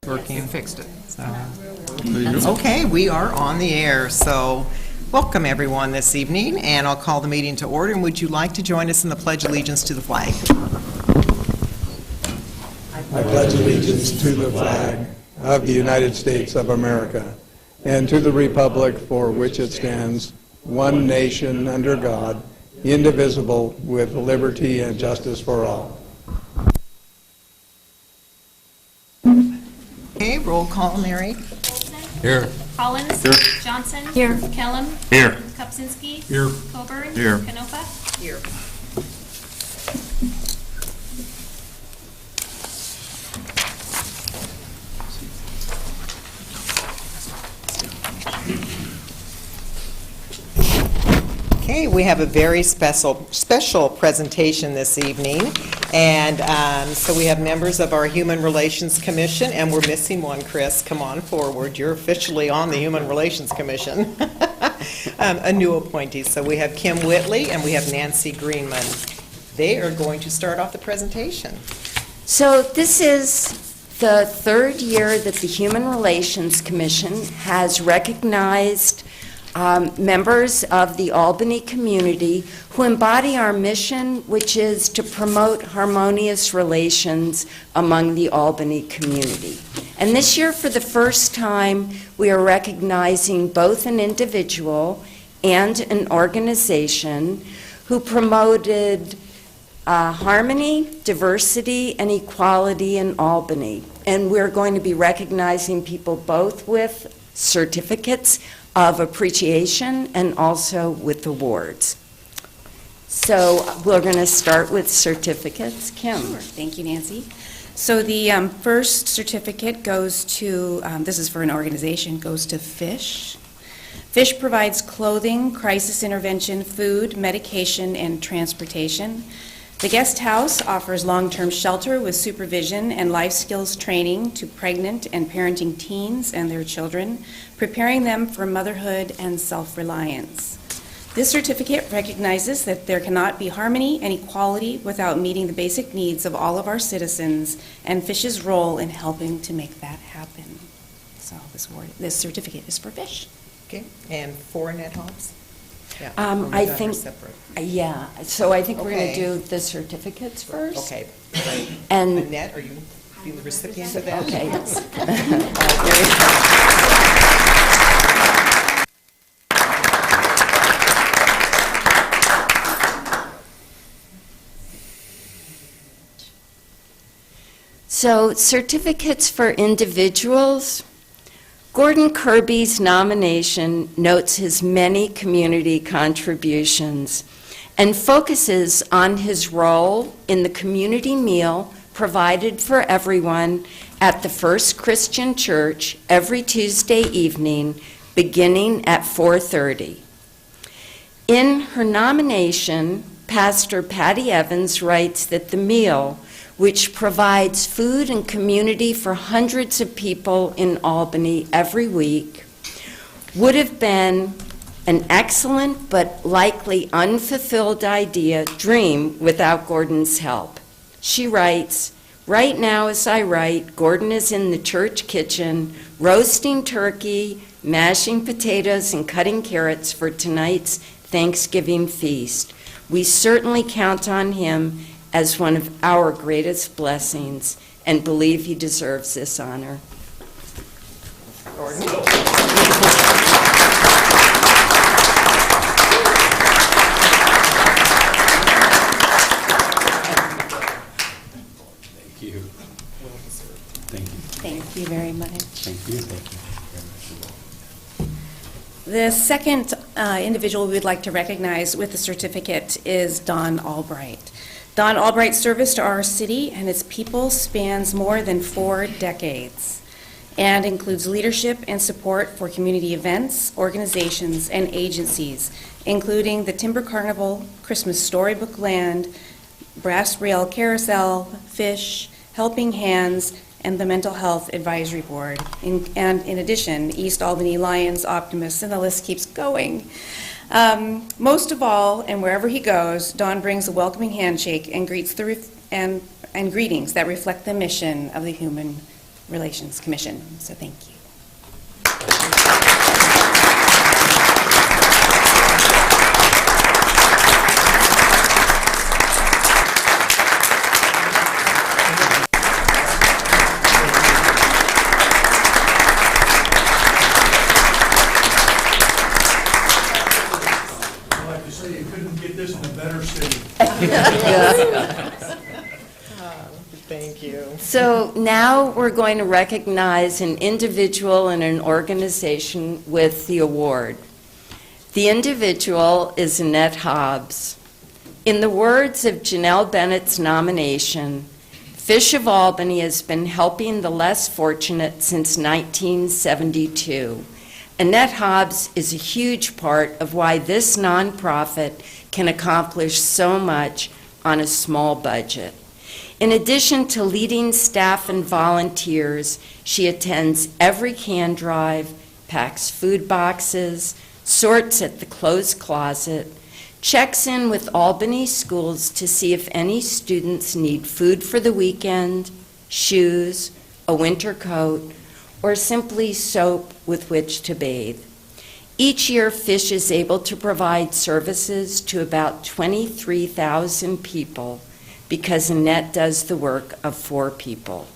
Working. You fixed it. Okay, we are on the air, so welcome everyone this evening, and I'll call the meeting to order. And would you like to join us in the Pledge of Allegiance to the flag? I pledge allegiance to the flag of the United States of America and to the republic for which it stands, one nation under God, indivisible, with liberty and justice for all. Okay, roll call, Mary. Here. Collins. Here. Johnson. Here. Kellum. Here. Kupczynski. Here. Coburn. Here. Canopa. Here. Okay, we have a very special presentation this evening, and so we have members of our Human Relations Commission, and we're missing one. Chris, come on forward. You're officially on the Human Relations Commission, a new appointee. So we have Kim Whitley and we have Nancy Greenman. They are going to start off the presentation. So this is the third year that the Human Relations Commission has recognized members of the Albany community who embody our mission, which is to promote harmonious relations among the Albany community. And this year, for the first time, we are recognizing both an individual and an organization who promoted harmony, diversity, and equality in Albany. And we're going to be recognizing people both with certificates of appreciation and also with awards. So we're going to start with certificates. Kim. Sure. Thank you, Nancy. So the first certificate goes to, this is for an organization, goes to FISH. FISH provides clothing, crisis intervention, food, medication, and transportation. The guest house offers long-term shelter with supervision and life skills training to pregnant and parenting teens and their children, preparing them for motherhood and self-reliance. This certificate recognizes that there cannot be harmony and equality without meeting the basic needs of all of our citizens, and FISH's role in helping to make that happen. So this certificate is for FISH. Okay, and for Annette Hobbs? Yeah, I think, separate. yeah, so I think we're going Okay. to do the certificates first. Okay, right. And, Annette, are you being the recipient of that? okay. So certificates for individuals. Gordon Kirby's nomination notes his many community contributions and focuses on his role in the community meal provided for everyone at the First Christian Church every Tuesday evening beginning at 4:30. In her nomination, Pastor Patty Evans writes that the meal, which provides food and community for hundreds of people in Albany every week, would have been an excellent but likely unfulfilled dream without Gordon's help. She writes, "Right now as I write, Gordon is in the church kitchen roasting turkey, mashing potatoes, and cutting carrots for tonight's Thanksgiving feast. We certainly count on him as one of our greatest blessings and believe he deserves this honor." Gordon? Thank you. Thank you. Thank you very much. Thank you. Thank you very much. The second individual we would like to recognize with the certificate is Don Albright. Don Albright's service to our city and its people spans more than 4 decades and includes leadership and support for community events, organizations, and agencies, including the Timber Carnival, Christmas Storybook Land, Brass Rail Carousel, FISH, Helping Hands, and the Mental Health Advisory Board. And in addition, East Albany Lions, Optimists, and the list keeps going. Most of all, and wherever he goes, Don brings a welcoming handshake and greets and greetings that reflect the mission of the Human Relations Commission. So thank you. I'd like to say you couldn't get this in a better city. Thank you. So now we're going to recognize an individual and an organization with the award. The individual is Annette Hobbs. In the words of Janelle Bennett's nomination, Fish of Albany has been helping the less fortunate since 1972. Annette Hobbs is a huge part of why this nonprofit can accomplish so much on a small budget. In addition to leading staff and volunteers, she attends every can drive, packs food boxes, sorts at the clothes closet, checks in with Albany schools to see if any students need food for the weekend, shoes, a winter coat, or simply soap with which to bathe. Each year, Fish is able to provide services to about 23,000 people because Annette does the work of 4 people.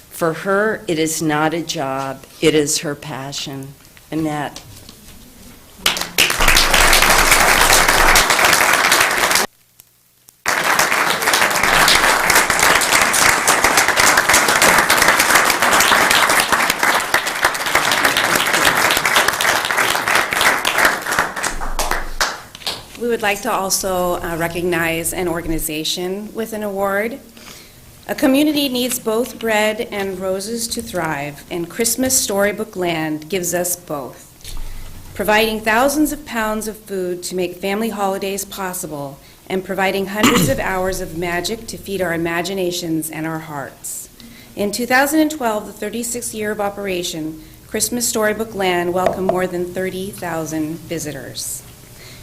For her, it is not a job, it is her passion. Annette. We would like to also recognize an organization with an award. A community needs both bread and roses to thrive, and Christmas Storybook Land gives us both. Providing thousands of pounds of food to make family holidays possible, and providing hundreds of hours of magic to feed our imaginations and our hearts. In 2012, the 36th year of operation, Christmas Storybook Land welcomed more than 30,000 visitors.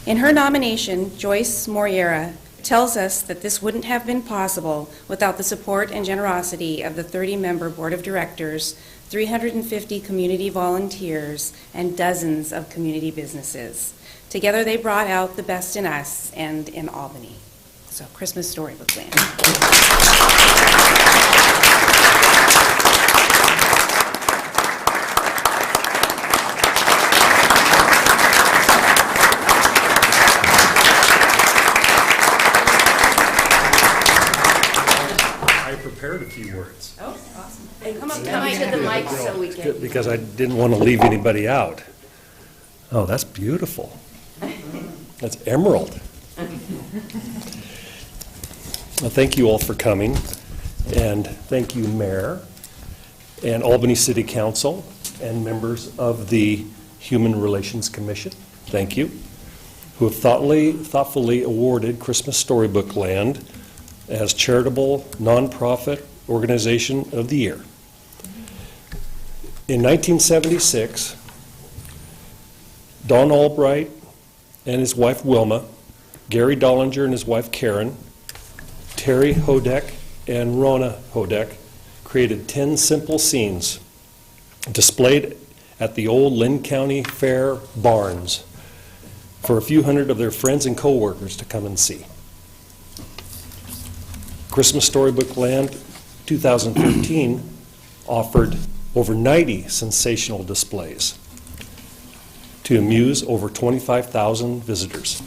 In her nomination, Joyce Moriera tells us that this wouldn't have been possible without the support and generosity of the 30-member Board of Directors, 350 community volunteers, and dozens of community businesses. Together they brought out the best in us and in Albany. So, Christmas Storybook Land. Prepared a few words Oh, awesome. Come to the mic so we can. because I didn't want to leave anybody out. Oh, that's beautiful. That's emerald. Well, thank you all for coming, and thank you, Mayor, and Albany City Council, and members of the Human Relations Commission. Thank you, who have thoughtfully awarded Christmas Storybook Land as Charitable Nonprofit Organization of the Year. In 1976, Don Albright and his wife Wilma, Gary Dollinger and his wife Karen, Terry Hodek and Rona Hodek created 10 simple scenes displayed at the old Lynn County Fair barns for a few hundred of their friends and co-workers to come and see. Christmas Storybook Land 2013 offered over 90 sensational displays to amuse over 25,000 visitors.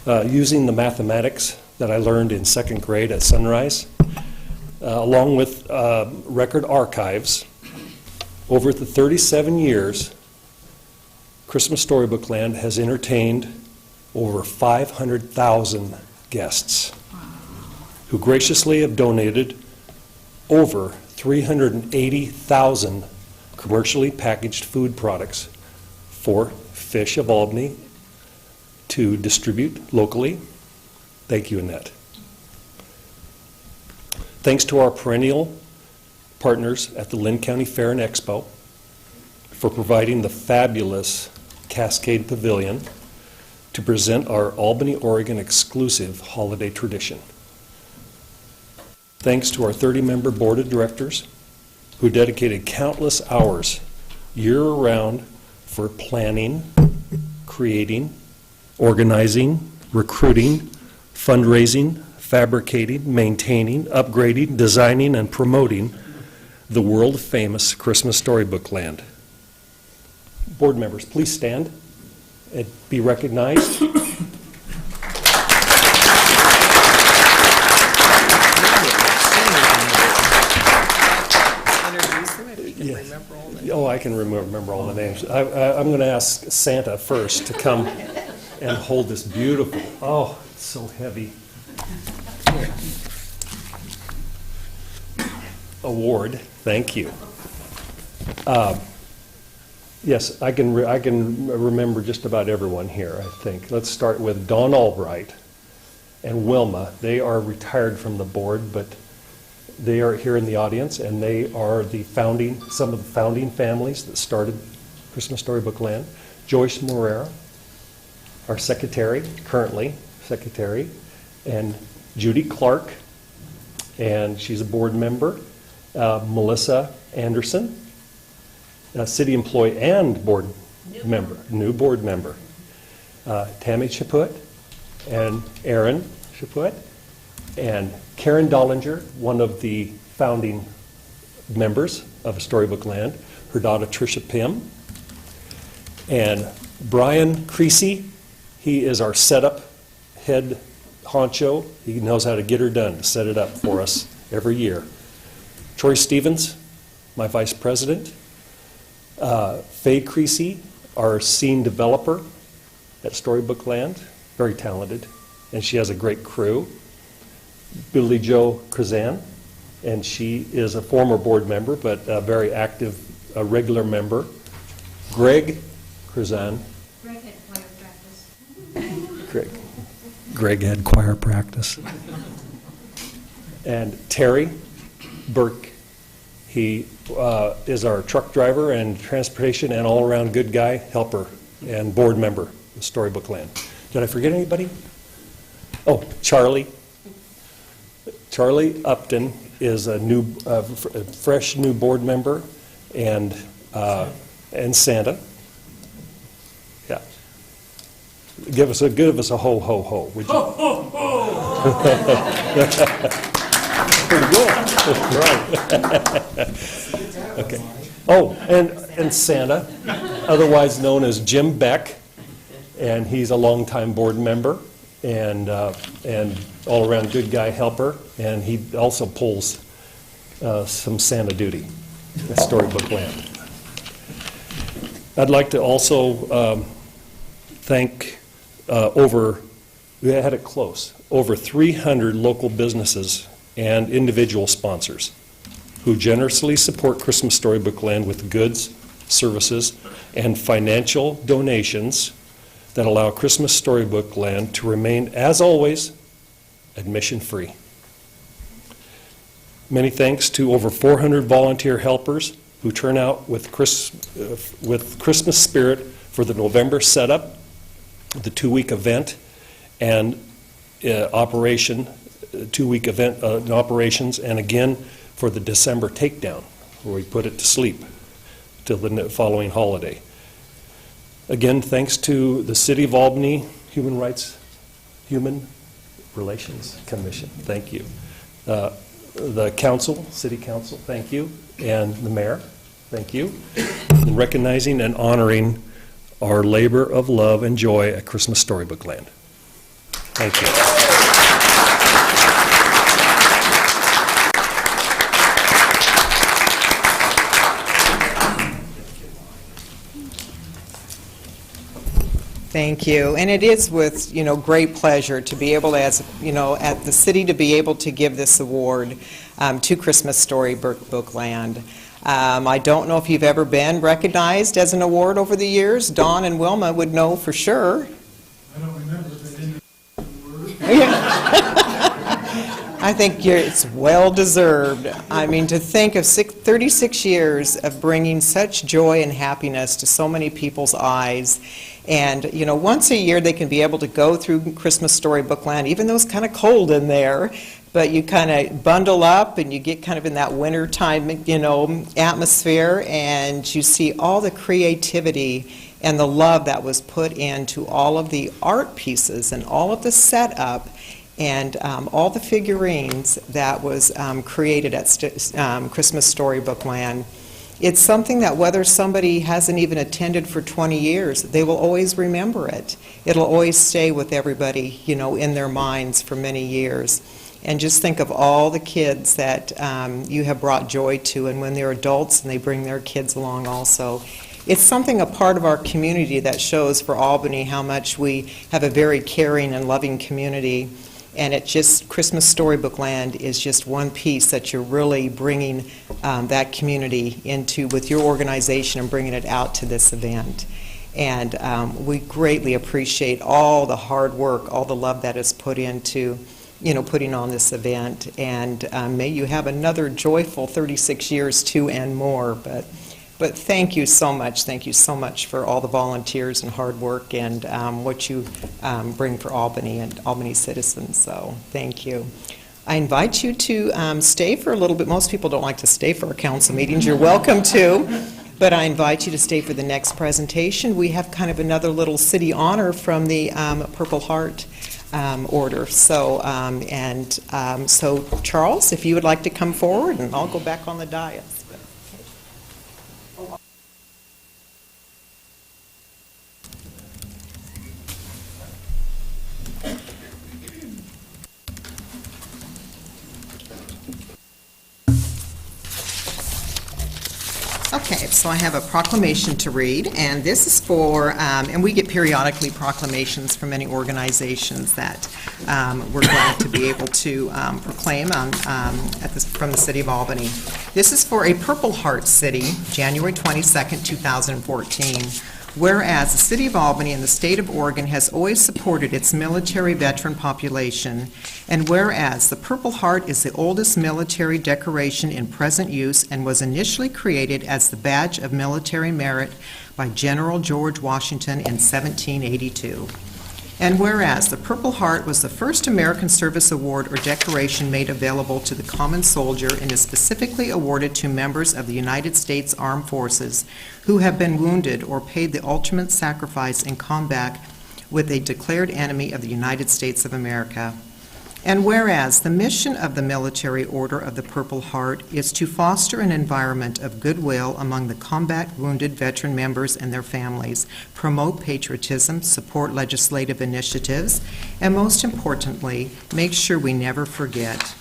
Using the mathematics that I learned in 2nd grade at Sunrise, along with record archives, over the 37 years, Christmas Storybook Land has entertained over 500,000 guests who graciously have donated over 380,000 commercially packaged food products for Fish of Albany to distribute locally. Thank you, Annette. Thanks to our perennial partners at the Lynn County Fair and Expo for providing the fabulous Cascade Pavilion to present our Albany, Oregon exclusive holiday tradition. Thanks to our 30-member board of directors who dedicated countless hours year-round for planning, creating, organizing, recruiting, fundraising, fabricating, maintaining, upgrading, designing, and promoting the world-famous Christmas Storybook Land. Board members, please stand and be recognized. Introduce them if you can remember all the Oh, I can remember all the names. I'm going to ask Santa first to come and hold this beautiful, oh, it's so heavy, award. Thank you. Yes, I can remember just about everyone here, I think. Let's start with Dawn Albright and Wilma. They are retired from the board, but they are here in the audience, and they are some of the founding families that started Christmas Storybook Land. Joyce Morera, our secretary, currently secretary, and Judy Clark, and she's a board member. Melissa Anderson, a city employee and board member, new board member. Tammy Chaput and Aaron Chaput, and Karen Dollinger, one of the founding members of Storybook Land, her daughter Tricia Pym, and Brian Creasy. He is our setup head honcho. He knows how to get her done, to set it up for us every year. Troy Stevens, my vice president. Faye Creasy, our scene developer at Storybook Land, very talented, and she has a great crew. Billy Jo Krazan, and she is a former board member, but a very active, regular member. Greg Krazan. Greg had choir practice. And Terry Burke, he is our truck driver and transportation and all-around good guy, helper, and board member of Storybook Land. Did I forget anybody? Oh, Charlie. Charlie Upton is a new, fresh new board member, and Santa. Yeah. Give us a ho ho ho. Would you? Ho ho ho. Pretty good. Right. Okay. Oh, and Santa, otherwise known as Jim Beck, and he's a longtime board member and all-around good guy helper, and he also pulls some Santa duty at Storybook Land. I'd like to also thank we had it close, over 300 local businesses and individual sponsors who generously support Christmas Storybook Land with goods, services, and financial donations that allow Christmas Storybook Land to remain, as always, admission-free. Many thanks to over 400 volunteer helpers who turn out with Christmas spirit for the November setup, the two-week event, and operation, two-week event operations, and again for the December takedown, where we put it to sleep till the following holiday. Again, thanks to the City of Albany Human Relations Commission, thank you. The council, City Council, thank you, and the mayor, thank you, in recognizing and honoring our labor of love and joy at Christmas Storybook Land. Thank you. Thank you. And it is with, great pleasure to be able to, at the city, to be able to give this award to Christmas Storybook Land. I don't know if you've ever been recognized as an award over the years. Dawn and Wilma would know for sure. I don't remember if they didn't. I think it's well-deserved. I mean, to think of 36 years of bringing such joy and happiness to so many people's eyes. And, once a year they can be able to go through Christmas Storybook Land, even though it's kind of cold in there, but you kind of bundle up and you get kind of in that wintertime, atmosphere, and you see all the creativity and the love that was put into all of the art pieces and all of the setup and all the figurines that was created at Christmas Storybook Land. It's something that whether somebody hasn't even attended for 20 years, they will always remember it. It'll always stay with everybody, in their minds for many years. And just think of all the kids that you have brought joy to, and when they're adults and they bring their kids along also. It's something, a part of our community that shows for Albany how much we have a very caring and loving community. And it just, Christmas Storybook Land is just one piece that you're really bringing that community into with your organization and bringing it out to this event. And we greatly appreciate all the hard work, all the love that is put into, putting on this event. And may you have another joyful 36 years too and more. But thank you so much. Thank you so much for all the volunteers and hard work and what you bring for Albany and Albany citizens. So thank you. I invite you to stay for a little bit. Most people don't like to stay for our council meetings. You're welcome to. But I invite you to stay for the next presentation. We have kind of another little city honor from the Purple Heart order. So, so Charles, if you would like to come forward, and I'll go back on the dais. Okay, so I have a proclamation to read, and this is for, and we get periodically proclamations from many organizations that we're glad to be able to proclaim from the City of Albany. This is for a Purple Heart City, January 22nd, 2014. Whereas the City of Albany and the State of Oregon has always supported its military veteran population, and whereas the Purple Heart is the oldest military decoration in present use and was initially created as the badge of military merit by General George Washington in 1782. And whereas the Purple Heart was the first American Service Award or decoration made available to the common soldier and is specifically awarded to members of the United States Armed Forces who have been wounded or paid the ultimate sacrifice in combat with a declared enemy of the United States of America. And whereas the mission of the Military Order of the Purple Heart is to foster an environment of goodwill among the combat-wounded veteran members and their families, promote patriotism, support legislative initiatives, and most importantly, make sure we never forget.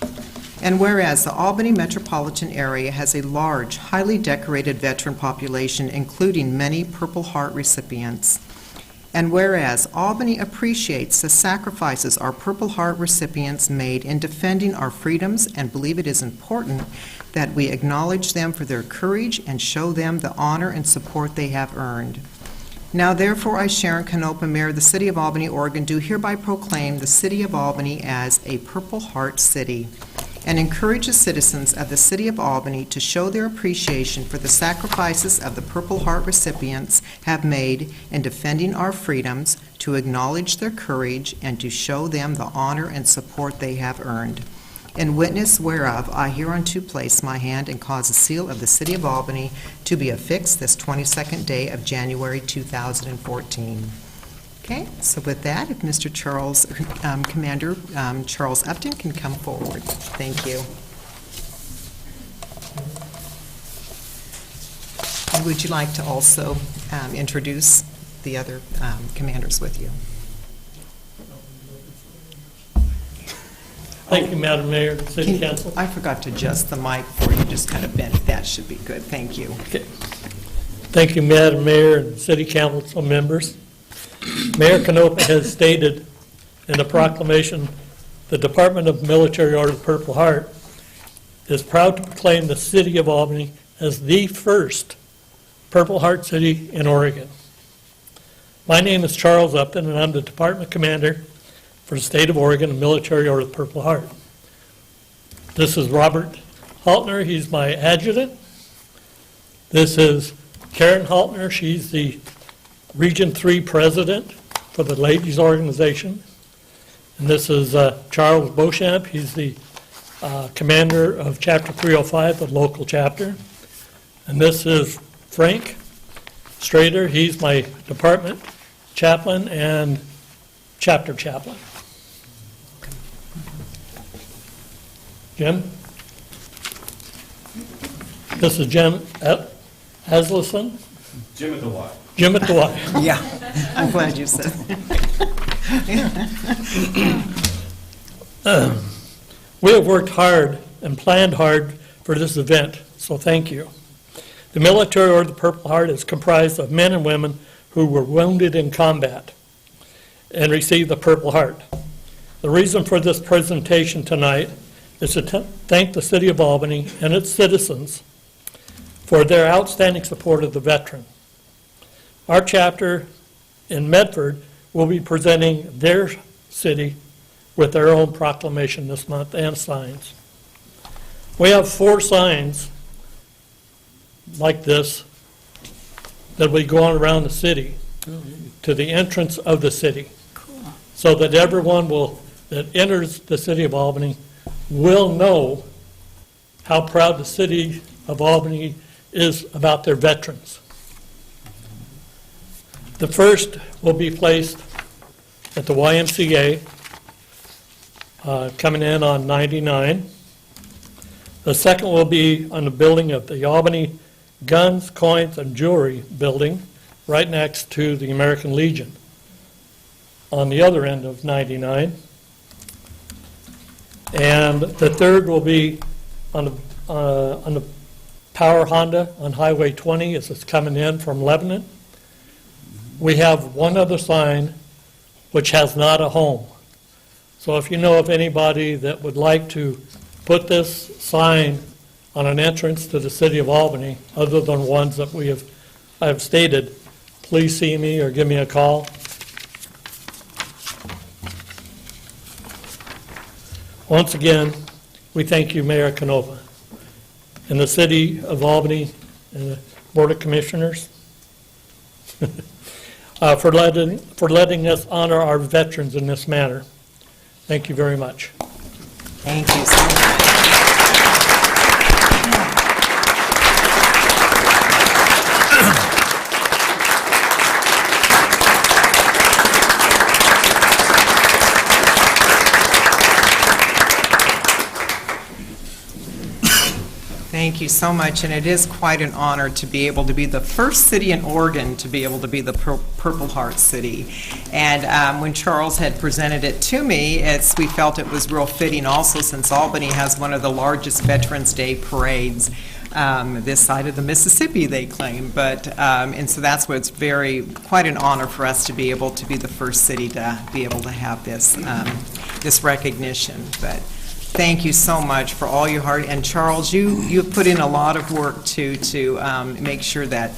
And whereas the Albany metropolitan area has a large, highly decorated veteran population, including many Purple Heart recipients, and whereas Albany appreciates the sacrifices our Purple Heart recipients made in defending our freedoms and believe it is important that we acknowledge them for their courage and show them the honor and support they have earned. Now therefore I, Sharon Canopa, Mayor of the City of Albany, Oregon, do hereby proclaim the City of Albany as a Purple Heart City, and encourage the citizens of the City of Albany to show their appreciation for the sacrifices of the Purple Heart recipients have made in defending our freedoms, to acknowledge their courage, and to show them the honor and support they have earned. In witness whereof, I hereunto place my hand and cause the seal of the City of Albany to be affixed this 22nd day of January 2014. Okay, so with that, if Mr. Charles, Commander Charles Upton can come forward. Thank you. And would you like to also introduce the other commanders with you? Thank you, Madam Mayor, City Council. I forgot to adjust the mic for you, just kind of bent. That should be good. Thank you. Okay. Thank you, Madam Mayor and City Council members. Mayor Canopa has stated in a proclamation, the Department of Military Order of the Purple Heart is proud to proclaim the City of Albany as the first Purple Heart City in Oregon. My name is Charles Upton, and I'm the Department Commander for the State of Oregon and Military Order of the Purple Heart. This is Robert Haltner. He's my adjutant. This is Karen Haltner. She's the Region 3 President for the Ladies Organization. And this is Charles Beauchamp. He's the commander of Chapter 305, the local chapter. And this is Frank Strader. He's my department chaplain and chapter chaplain. Jim? This is Jim Aslison. Jim at the Y. Jim at the Y. Yeah, I'm glad you said that. We have worked hard and planned hard for this event, so thank you. The Military Order of the Purple Heart is comprised of men and women who were wounded in combat and received the Purple Heart. The reason for this presentation tonight is to thank the City of Albany and its citizens for their outstanding support of the veteran. Our chapter in Medford will be presenting their city with their own proclamation this month and signs. We have 4 signs like this that we go on around the city to the entrance of the city, so that everyone that enters the city of Albany will know how proud the city of Albany is about their veterans. The first will be placed at the YMCA, coming in on 99. The second will be on the building of the Albany Guns, Coins, and Jewelry building, right next to the American Legion, on the other end of 99. And the third will be on the Power Honda on Highway 20 as it's coming in from Lebanon. We have one other sign which has not a home. So if you know of anybody that would like to put this sign on an entrance to the city of Albany, other than ones that I have stated, please see me or give me a call. Once again, we thank you, Mayor Canova, and the City of Albany and the Board of Commissioners for letting us honor our veterans in this manner. Thank you very much. Thank you so much. Thank you so much, and it is quite an honor to be able to be the first city in Oregon to be able to be the Purple Heart City. And when Charles had presented it to me, we felt it was real fitting also, since Albany has one of the largest Veterans Day parades this side of the Mississippi, they claim. And so that's what's quite an honor for us to be able to be the first city to be able to have this recognition. But thank you so much for all your heart. And Charles, you've put in a lot of work to make sure that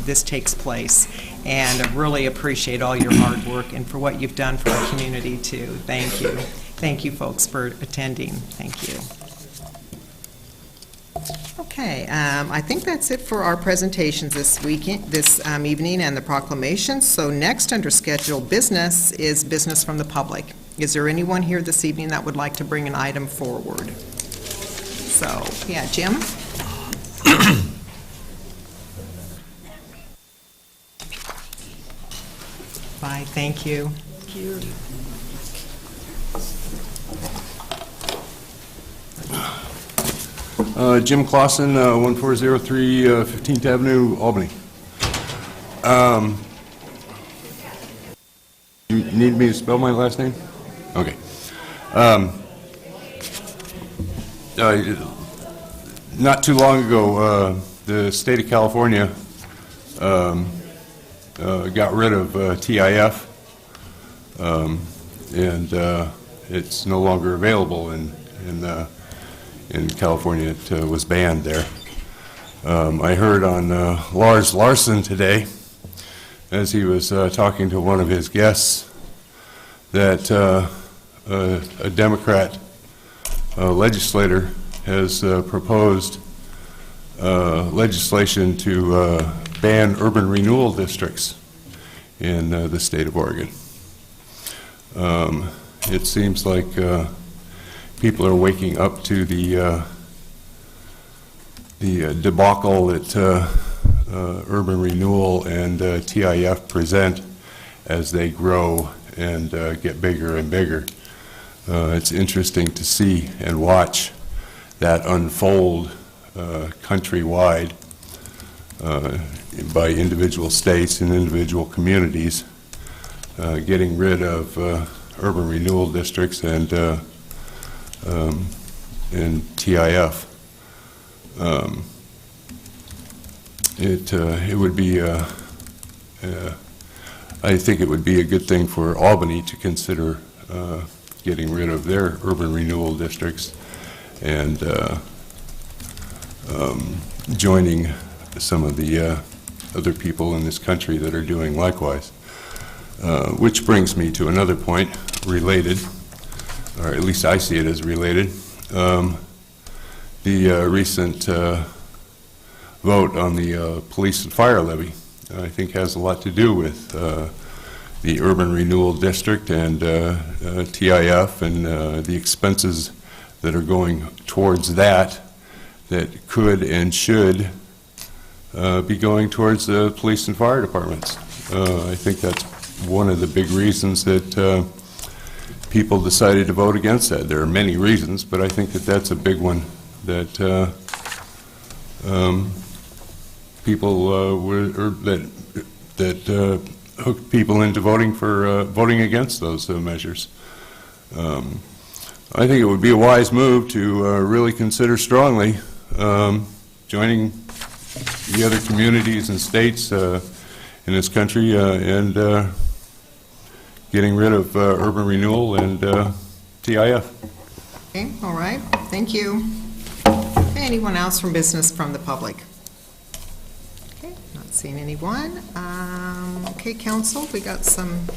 this takes place. And I really appreciate all your hard work and for what you've done for our community too. Thank you. Thank you, folks, for attending. Thank you. Okay, I think that's it for our presentations this evening and the proclamations. So next under scheduled business is business from the public. Is there anyone here this evening that would like to bring an item forward? So, yeah, Jim? Bye, thank you. Thank you. Jim Clausen, 1403 15th Avenue, Albany. You need me to spell my last name? Okay. Not too long ago, the state of California got rid of TIF, and it's no longer available in California. It was banned there. I heard on Lars Larson today, as he was talking to one of his guests, that a Democrat legislator has proposed legislation to ban urban renewal districts in the state of Oregon. It seems like people are waking up to the debacle that Urban Renewal and TIF present as they grow and get bigger and bigger. It's interesting to see and watch that unfold countrywide by individual states and individual communities, getting rid of urban renewal districts and TIF. It would be, I think it would be a good thing for Albany to consider getting rid of their urban renewal districts and joining some of the other people in this country that are doing likewise. Which brings me to another point related, or at least I see it as related. The recent vote on the police and fire levy, I think, has a lot to do with the urban renewal district and TIF and the expenses that are going towards that could and should be going towards the police and fire departments. I think that's one of the big reasons that people decided to vote against that. There are many reasons, but I think that that's a big one that people that hooked people into voting against those measures. I think it would be a wise move to really consider strongly joining the other communities and states in this country and getting rid of urban renewal and TIF. Okay, all right, thank you. Anyone else from business from the public? Okay, not seeing anyone. Okay, council, we got some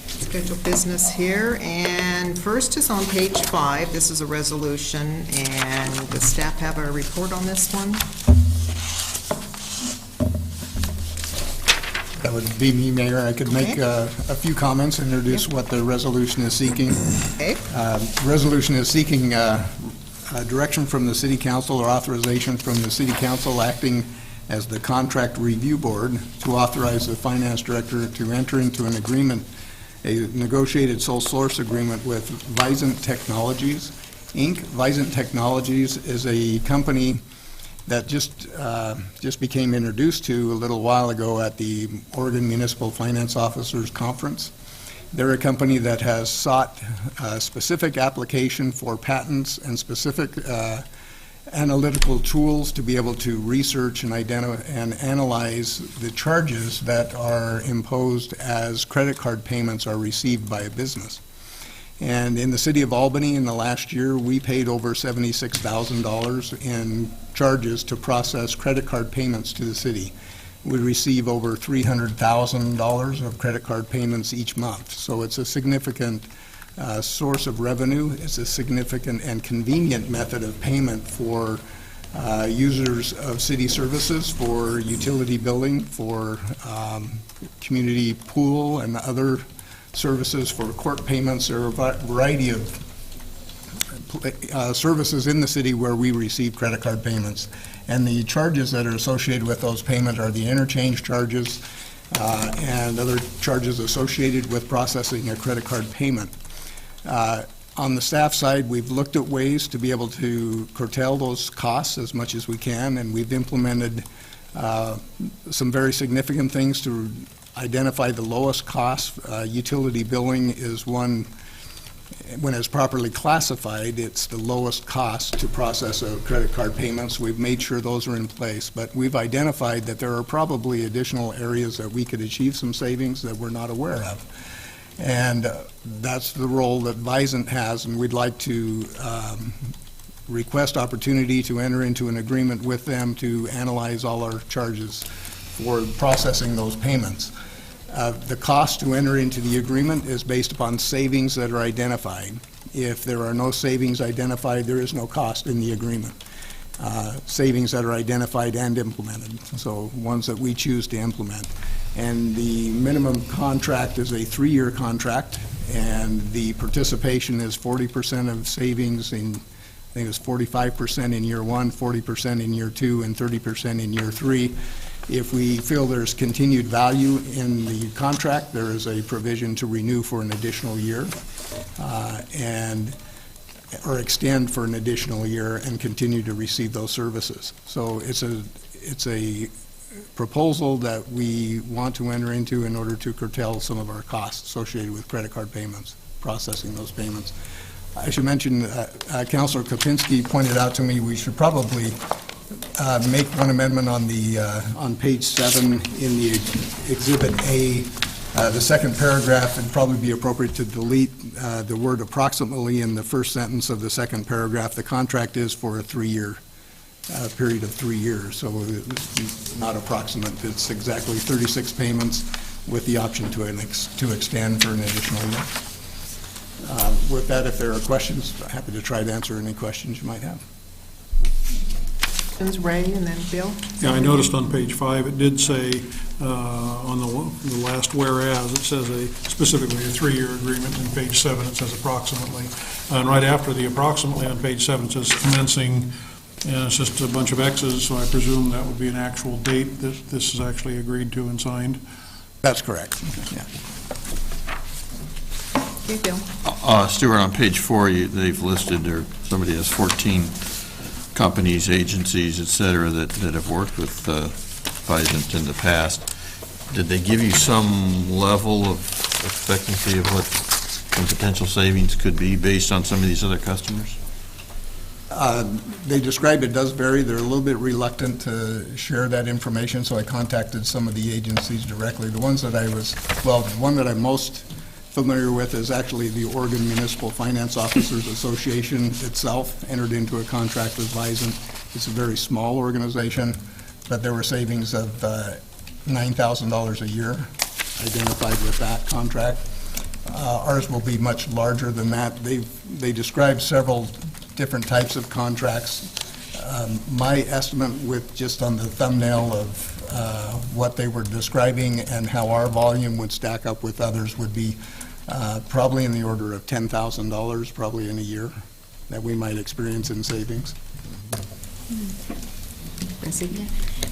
scheduled business here, and first is on page 5. This is a resolution, and the staff have a report on this one. That would be me, Mayor. I could make a few comments, introduce what the resolution is seeking. Okay. Resolution is seeking direction from the City Council or authorization from the City Council acting as the Contract Review Board to authorize the Finance Director to enter into an agreement, a negotiated sole source agreement with Visant Technologies, Inc. Visant Technologies is a company that just became introduced to a little while ago at the Oregon Municipal Finance Officers Conference. They're a company that has sought a specific application for patents and specific analytical tools to be able to research and identify and analyze the charges that are imposed as credit card payments are received by a business. And in the city of Albany in the last year, we paid over $76,000 in charges to process credit card payments to the city. We receive over $300,000 of credit card payments each month. So it's a significant source of revenue. It's a significant and convenient method of payment for users of city services, for utility billing, for community pool and other services, for court payments. There are a variety of services in the city where we receive credit card payments. And the charges that are associated with those payments are the interchange charges and other charges associated with processing a credit card payment. On the staff side, we've looked at ways to be able to curtail those costs as much as we can, and we've implemented some very significant things to identify the lowest cost. Utility billing is one. When it's properly classified, it's the lowest cost to process a credit card payments. We've made sure those are in place, but we've identified that there are probably additional areas that we could achieve some savings that we're not aware of. And that's the role that Visant has, and we'd like to request opportunity to enter into an agreement with them to analyze all our charges for processing those payments. The cost to enter into the agreement is based upon savings that are identified. If there are no savings identified, there is no cost in the agreement. savings that are identified and implemented, so ones that we choose to implement. And the minimum contract is a 3-year contract, and the participation is 40% of savings in, I think it's 45% in year 1, 40% in year 2, and 30% in year 3. If we feel there's continued value in the contract, there is a provision to renew for an additional year, or extend for an additional year and continue to receive those services. So it's a proposal that we want to enter into in order to curtail some of our costs associated with credit card payments, processing those payments. I should mention, Councilor Kopinski pointed out to me we should probably make one amendment on the on page 7 in the Exhibit A. The second paragraph, it'd probably be appropriate to delete the word approximately in the first sentence of the second paragraph. The contract is for a 3-year period of 3 years, so it's not approximate. It's exactly 36 payments with the option to extend for an additional year. With that, if there are questions, I'm happy to try to answer any questions you might have. Ray and then Bill. Yeah, I noticed on page 5, it did say on the last whereas, it says specifically a 3-year agreement. In page 7, it says approximately. And right after the approximately on page 7, it says commencing, and it's just a bunch of X's, so I presume that would be an actual date that this is actually agreed to and signed. That's correct. Yeah. Okay, Bill. Stuart, on page 4, they've listed, or somebody has 14 companies, agencies, et cetera, that have worked with Physant in the past. Did they give you some level of expectancy of what some potential savings could be based on some of these other customers? They describe it does vary. They're a little bit reluctant to share that information, so I contacted some of the agencies directly. The ones that the one that I'm most familiar with is actually the Oregon Municipal Finance Officers Association itself, entered into a contract with Physant. It's a very small organization, but there were savings of $9,000 a year identified with that contract. Ours will be much larger than that. They describe several different types of contracts. My estimate with just on the thumbnail of what they were describing and how our volume would stack up with others would be probably in the order of $10,000 probably in a year that we might experience in savings.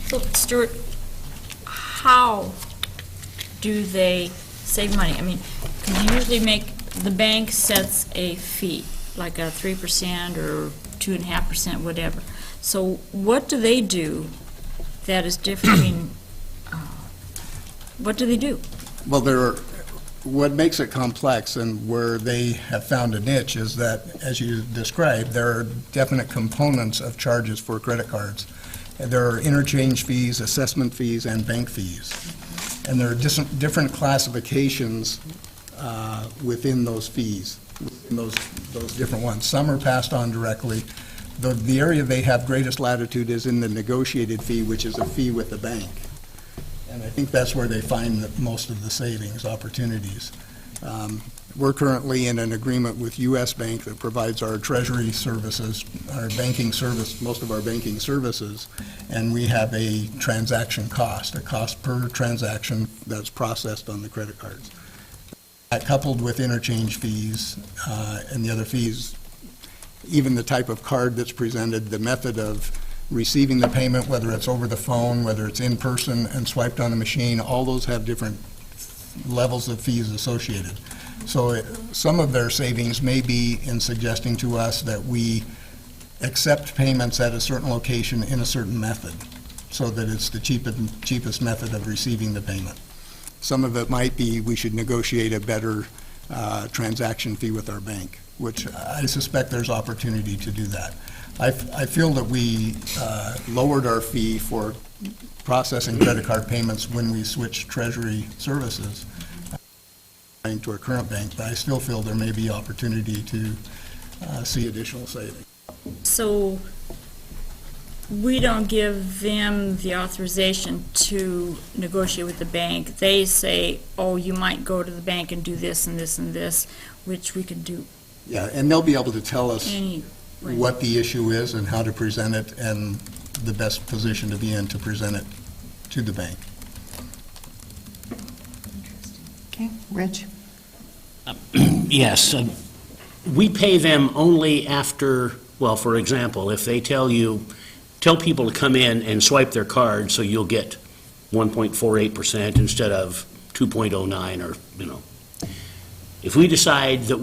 So, Stuart, how do they save money? I mean, because usually the bank sets a fee, like a 3% or 2.5%, whatever. So what do they do that is different? I mean, what do they do? Well, what makes it complex and where they have found a niche is that, as you described, there are definite components of charges for credit cards. There are interchange fees, assessment fees, and bank fees. And there are different classifications within those fees, in those different ones. Some are passed on directly. The area they have greatest latitude is in the negotiated fee, which is a fee with the bank. And I think that's where they find most of the savings opportunities. We're currently in an agreement with U.S. Bank that provides our treasury services, our banking service, most of our banking services, and we have a transaction cost, a cost per transaction that's processed on the credit cards. That coupled with interchange fees and the other fees, even the type of card that's presented, the method of receiving the payment, whether it's over the phone, whether it's in person and swiped on a machine, all those have different levels of fees associated. So some of their savings may be in suggesting to us that we accept payments at a certain location in a certain method, so that it's the cheapest method of receiving the payment. Some of it might be we should negotiate a better transaction fee with our bank, which I suspect there's opportunity to do that. I feel that we lowered our fee for processing credit card payments when we switched treasury services to our current bank, but I still feel there may be opportunity to see additional savings. So we don't give them the authorization to negotiate with the bank. They say, oh, you might go to the bank and do this and this and this, which we could do. Yeah, and they'll be able to tell us what the issue is and how to present it, and the best position to be in to present it to the bank. Okay, Rich? Yes, we pay them only after, well, for example, if they tell people to come in and swipe their card, so you'll get 1.48% instead of 2.09, or, If we decide that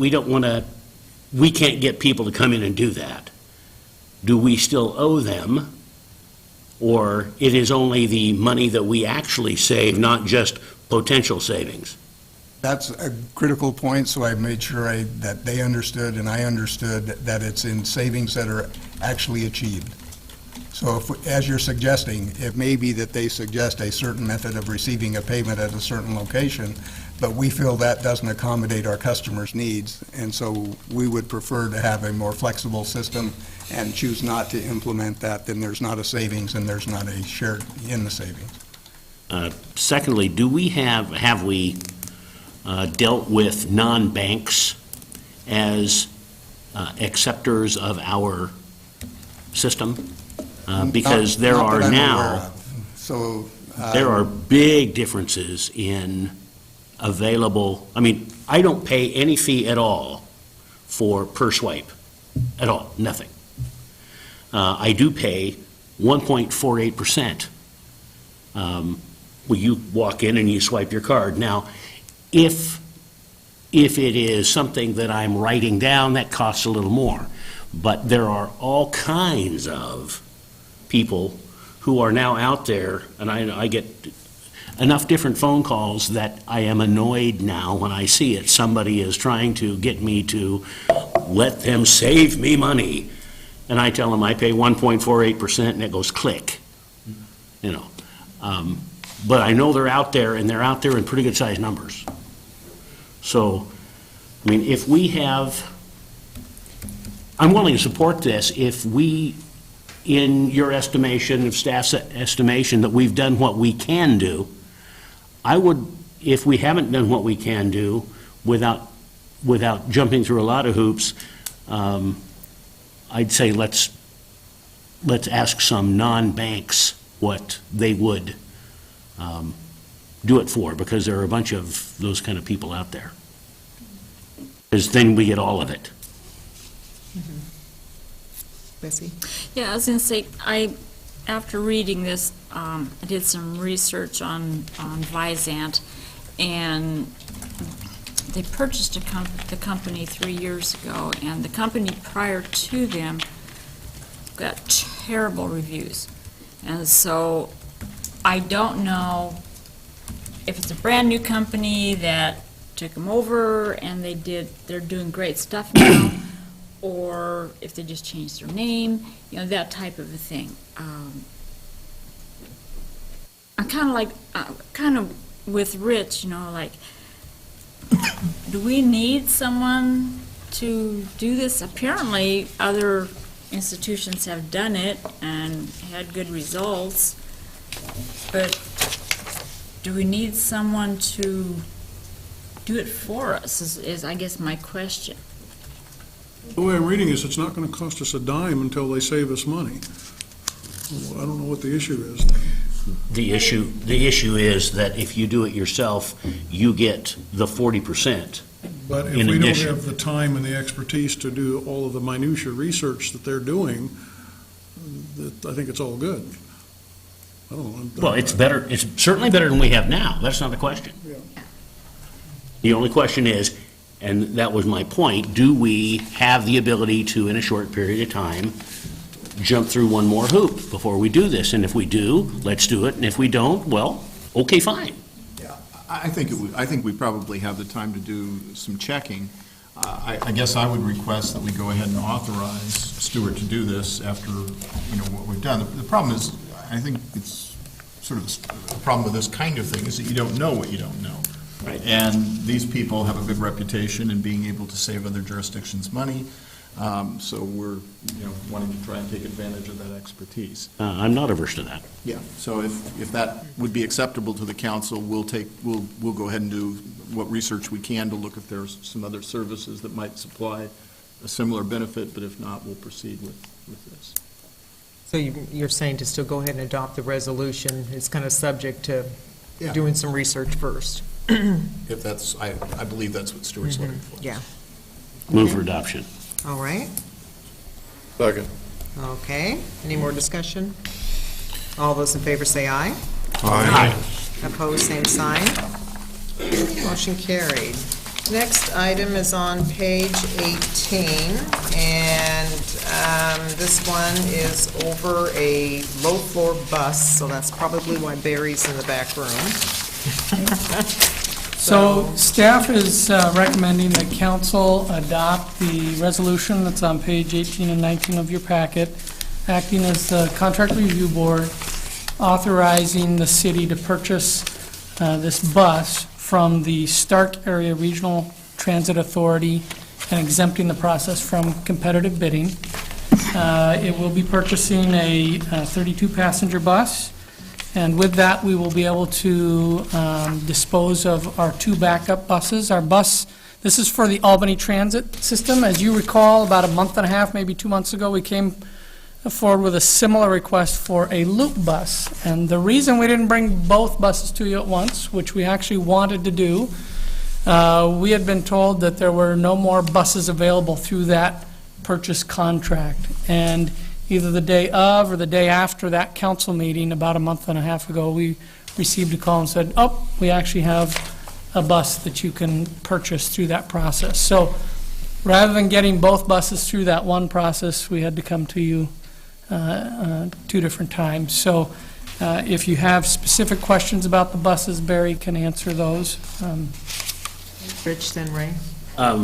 we can't get people to come in and do that, do we still owe them? Or it is only the money that we actually save, not just potential savings? That's a critical point, so I made sure that they understood and I understood that it's in savings that are actually achieved. So if, as you're suggesting, it may be that they suggest a certain method of receiving a payment at a certain location, but we feel that doesn't accommodate our customers' needs, and so we would prefer to have a more flexible system and choose not to implement that. Then there's not a savings and there's not a share in the savings. Secondly, have we dealt with non-banks as acceptors of our system? Because there Not are that I'm aware now, of. So, there are big differences in available, I don't pay any fee at all per swipe, at all, nothing. I do pay 1.48%. Well, you walk in and you swipe your card. Now, if it is something that I'm writing down, that costs a little more. But there are all kinds of people who are now out there, and I get enough different phone calls that I am annoyed now when I see it. Somebody is trying to get me to let them save me money. And I tell them I pay 1.48% and it goes click. But I know they're out there, and they're out there in pretty good sized numbers. So, if we have, I'm willing to support this if we, in your estimation, of staff's estimation, that we've done what we can do. I would, if we haven't done what we can do without jumping through a lot of hoops, I'd say let's ask some non-banks what they would do it for, because there are a bunch of those kind of people out there. Because then we get all of it. Bessie? Yeah, I was going to say, after reading this, I did some research on Visant, and they purchased the company 3 years ago, and the company prior to them got terrible reviews. And so I don't know if it's a brand-new company that took them over and they're doing great stuff now, or if they just changed their name, that type of a thing. I'm kind of with Rich, do we need someone to do this? Apparently, other institutions have done it and had good results, but do we need someone to do it for us, is I guess my question. The way I'm reading this, it's not going to cost us a dime until they save us money. Well, I don't know what the issue is. The issue is that if you do it yourself, you get the 40%. But if In we don't addition. have the time and the expertise to do all of the minutia research that they're doing, I think it's all good. I don't know. Well, it's better, it's certainly better than we have now. That's not the question. Yeah. The only question is, and that was my point, do we have the ability to, in a short period of time, jump through one more hoop before we do this? And if we do, let's do it. And if we don't, well, okay, fine. Yeah, I think we probably have the time to do some checking. I guess I would request that we go ahead and authorize Stuart to do this after, what we've done. The problem is, I think it's sort of a problem with this kind of thing, is that you don't know what you don't know. Right. And these people have a good reputation in being able to save other jurisdictions money. So we're, wanting to try and take advantage of that expertise. I'm not averse to that. Yeah, so if that would be acceptable to the council, we'll go ahead and do what research we can to look if there's some other services that might supply a similar benefit, but if not, we'll proceed with this. So you're saying to still go ahead and adopt the resolution, it's kind of subject to Yeah. doing some research first? If that's, I believe that's what Stuart's looking for. Yeah, Move for adoption. all right, Second. okay. Any more discussion? All those in favor say aye. Aye. Opposed, same sign. Motion carried. Next item is on page 18, and this one is over a low-floor bus, so that's probably why Barry's in the back room. So staff is recommending that council adopt the resolution that's on page 18 and 19 of your packet, acting as the contract review board, authorizing the city to purchase this bus from the Stark Area Regional Transit Authority and exempting the process from competitive bidding. It will be purchasing a 32-passenger bus, and with that, we will be able to dispose of our 2 backup buses. Our bus, this is for the Albany Transit System. As you recall, about a month and a half, maybe 2 months ago, we came forward with a similar request for a loop bus. And the reason we didn't bring both buses to you at once, which we actually wanted to do, we had been told that there were no more buses available through that purchase contract. And either the day of or the day after that council meeting, about a month and a half ago, we received a call and said, oh, we actually have a bus that you can purchase through that process. So rather than getting both buses through that one process, we had to come to you 2 different times. So if you have specific questions about the buses, Barry can answer those. Rich, then Ray?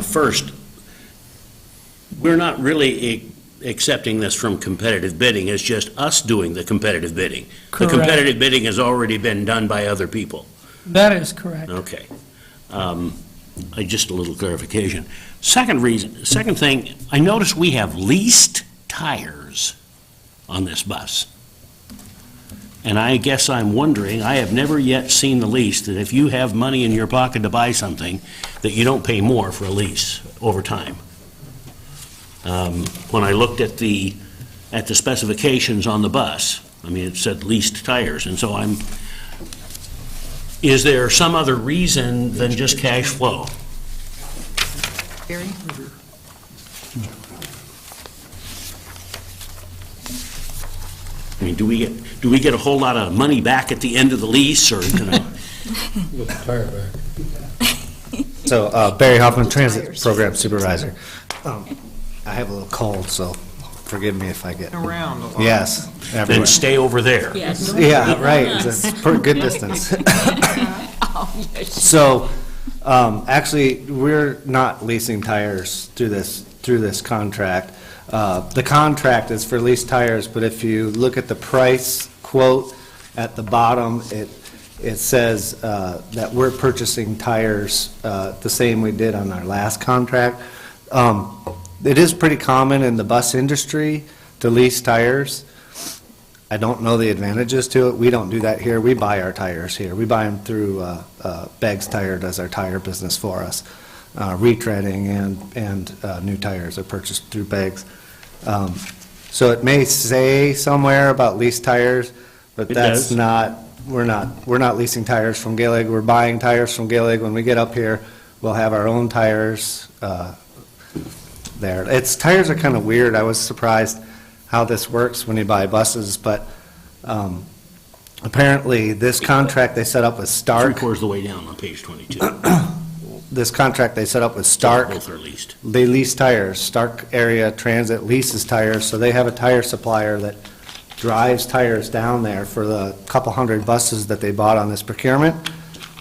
First, we're not really accepting this from competitive bidding, it's just us doing the competitive bidding. Correct. The competitive bidding has already been done by other people. That is correct. Okay. Just a little clarification. Second thing, I notice we have leased tires on this bus. And I guess I'm wondering, I have never yet seen the lease, that if you have money in your pocket to buy something, that you don't pay more for a lease over time. When I looked at the specifications on the bus, I mean, it said leased tires, and so is there some other reason than just cash flow? Barry? I mean, do we get a whole lot of money back at the end of the lease, or, you know? So, Barry Hoffman, Transit Program Supervisor. I have a little cold, so forgive me if I get... Around a lot. Yes, everywhere. Then stay over there. Yes. Yeah, right, it's a pretty good distance. So, actually, we're not leasing tires through this contract. The contract is for leased tires, but if you look at the price quote at the bottom, it says that we're purchasing tires the same we did on our last contract. It is pretty common in the bus industry to lease tires. I don't know the advantages to it. We don't do that here. We buy our tires here. We buy them through Beggs Tire does our tire business for us. Retreading and new tires are purchased through Beggs. So it may say somewhere about leased tires, but that's not, we're not leasing tires from Gillig. We're buying tires from Gillig. When we get up here, we'll have our own tires there. Tires are kind of weird. I was surprised how this works when you buy buses, but apparently this contract they set up with Stark. 3/4 of the way down on page 22. This contract they set up with Stark. Both are leased. They lease tires. Stark Area Transit leases tires, so they have a tire supplier that drives tires down there for the couple hundred buses that they bought on this procurement.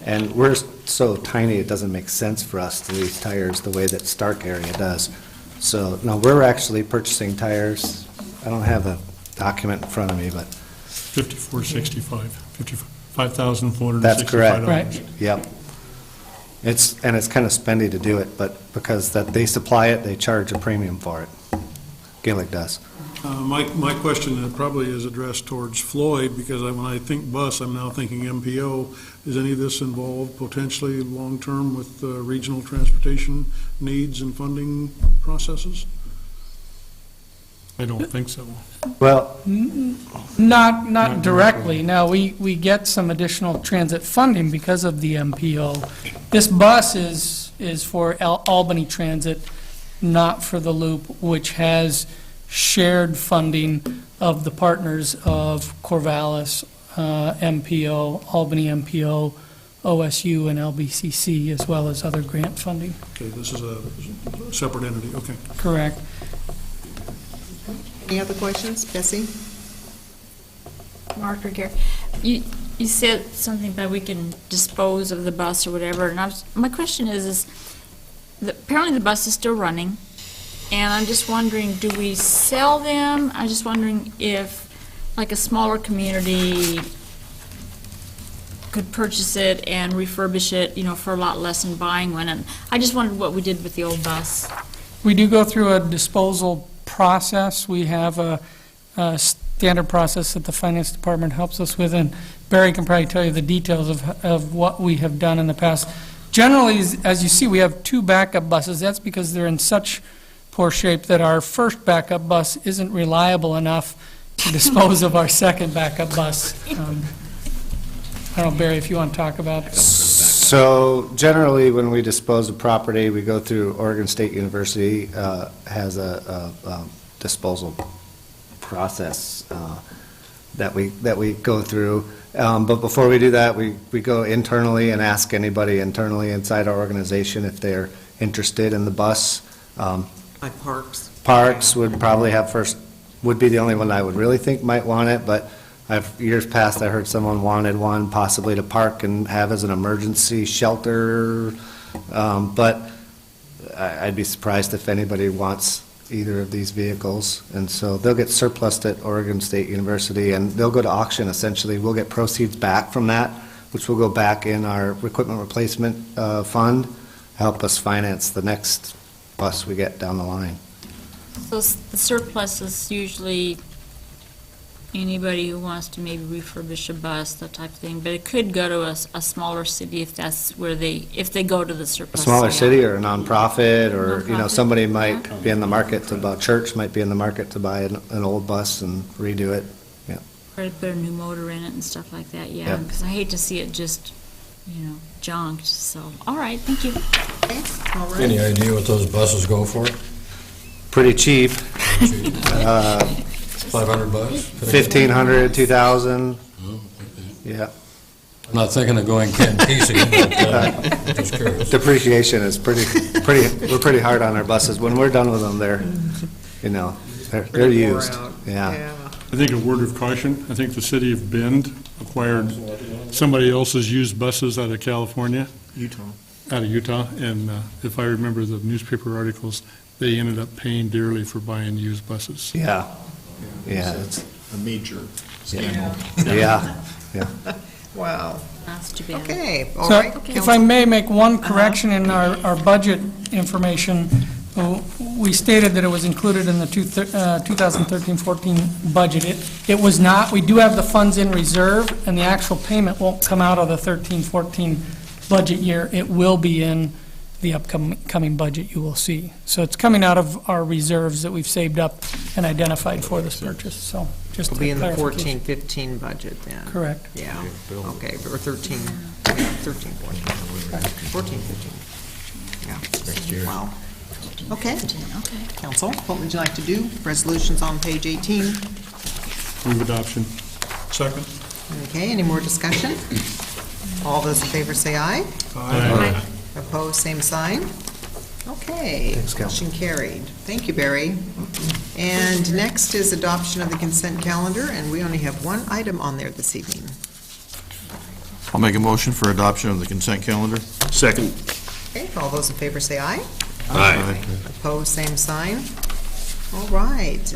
And we're so tiny, it doesn't make sense for us to lease tires the way that Stark Area does. So, no, we're actually purchasing tires. I don't have the document in front of me, but 5465, $55,465. that's correct. Right. Yep. It's kind of spendy to do it, but because that they supply it, they charge a premium for it. Gillick does. My question probably is addressed towards Floyd, because when I think bus, I'm now thinking MPO. Is any of this involved potentially long-term with regional transportation needs and funding processes? I don't think so. Well, Not directly. No, we get some additional transit funding because of the MPO. This bus is for Albany Transit, not for the Loop, which has shared funding of the partners of Corvallis, MPO, Albany MPO, OSU, and LBCC, as well as other grant funding. Okay, this is a separate entity, okay. Correct. Any other questions? Bessie? Mark or Gary, you said something about we can dispose of the bus or whatever, and my question is apparently the bus is still running, and I'm just wondering, do we sell them? I'm just wondering if, like, a smaller community could purchase it and refurbish it, for a lot less than buying one, and I just wondered what we did with the old bus. We do go through a disposal process. We have a standard process that the finance department helps us with, and Barry can probably tell you the details of what we have done in the past. Generally, as you see, we have 2 backup buses. That's because they're in such poor shape that our first backup bus isn't reliable enough to dispose of our second backup bus. I don't know, Barry, if you want to talk about it. so generally, when we dispose of property, we go through Oregon State University, has a disposal process that we go through. But before we do that, we go internally and ask anybody internally inside our organization if they're interested in the bus. Like Parks? Parks would probably would be the only one I would really think might want it, but years past, I heard someone wanted one possibly to park and have as an emergency shelter, but I'd be surprised if anybody wants either of these vehicles, and so they'll get surplused at Oregon State University, and they'll go to auction essentially. We'll get proceeds back from that, which will go back in our equipment replacement fund, help us finance the next bus we get down the line. So the surplus is usually anybody who wants to maybe refurbish a bus, that type of thing, but it could go to a smaller city if that's where if they go to the A surplus. smaller sale. city or a nonprofit, or, Nonprofit, somebody might be in the market church might be in the market to buy an old bus and redo it. Or to put a new motor in it and stuff like that, yeah, Yep. because I hate to see it just, junked, so, all right, thank you. Okay, all right. Any idea what those buses go for? Pretty cheap. 500 bucks? 1,500, 2,000, Oh, okay. yeah. I'm not thinking of going canteen, but just curious. Depreciation is we're pretty hard on our buses. When we're done with them, they're Pretty wore used. out. Yeah. I think a word of caution, I think the city of Bend acquired somebody else's used buses out of California. Out of Utah, and if I remember the newspaper articles, they ended up paying dearly for buying used buses. Yeah. Yeah. It's a major scandal. Yeah. Yeah. Wow. That's too bad. Okay, all So right. if I may make one correction in our budget information, we stated that it was included in the 2013-14 budget. It was not. We do have the funds in reserve, and the actual payment won't come out of the 13-14 budget year. It will be in the upcoming budget, you will see. So it's coming out of our reserves that we've saved up and identified for this purchase, so just It'll be in the clarification. 14-15 budget then. Correct. Yeah, okay, or 13, 14. 14-15. Yeah. Wow. Okay. Council, what would you like to do? Resolutions on page 18. Move adoption. Second. Okay, any more discussion? All those in favor say aye. Aye. Opposed, same sign. Okay. Thanks, Cal. Motion carried. Thank you, Barry. And next is adoption of the consent calendar, and we only have one item on there this evening. I'll make a motion for adoption of the consent calendar. Second. Okay, all those in favor say aye. Aye. Opposed, same sign. All right.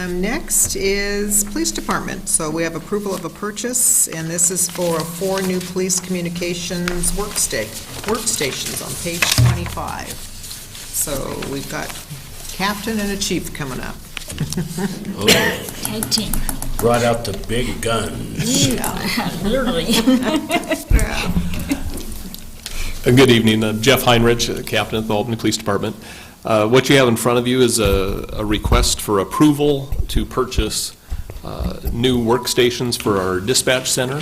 Next is Police Department. So we have approval of a purchase, and this is for 4 new police communications workstations on page 25. So we've got captain and a chief coming up. Oh, Tag team. brought out the big guns. Literally. Good evening. Jeff Heinrich, Captain at the Albany Police Department. What you have in front of you is a request for approval to purchase new workstations for our dispatch center.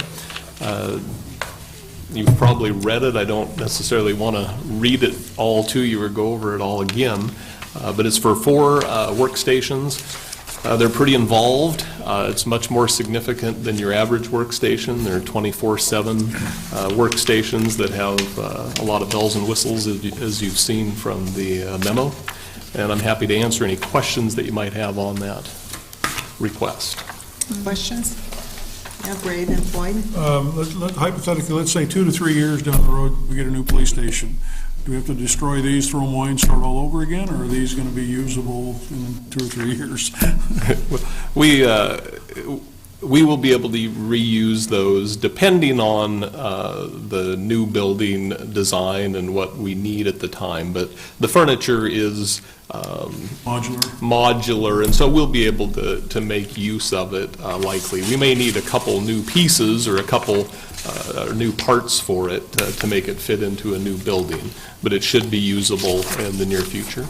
You've probably read it. I don't necessarily want to read it all to you or go over it all again, but it's for 4 workstations. They're pretty involved. It's much more significant than your average workstation. They're 24/7 workstations that have a lot of bells and whistles, as you've seen from the memo. And I'm happy to answer any questions that you might have on that request. Questions? Yeah, Brad and Floyd? Hypothetically, let's say 2 to 3 years down the road, we get a new police station. Do we have to destroy these, throw them away, and start all over again, or are these going to be usable in 2 or 3 years? We will be able to reuse those depending on the new building design and what we need at the time. But the furniture is modular, and so we'll be able to make use of it likely. We may need a couple new pieces or a couple new parts for it to make it fit into a new building, but it should be usable in the near future.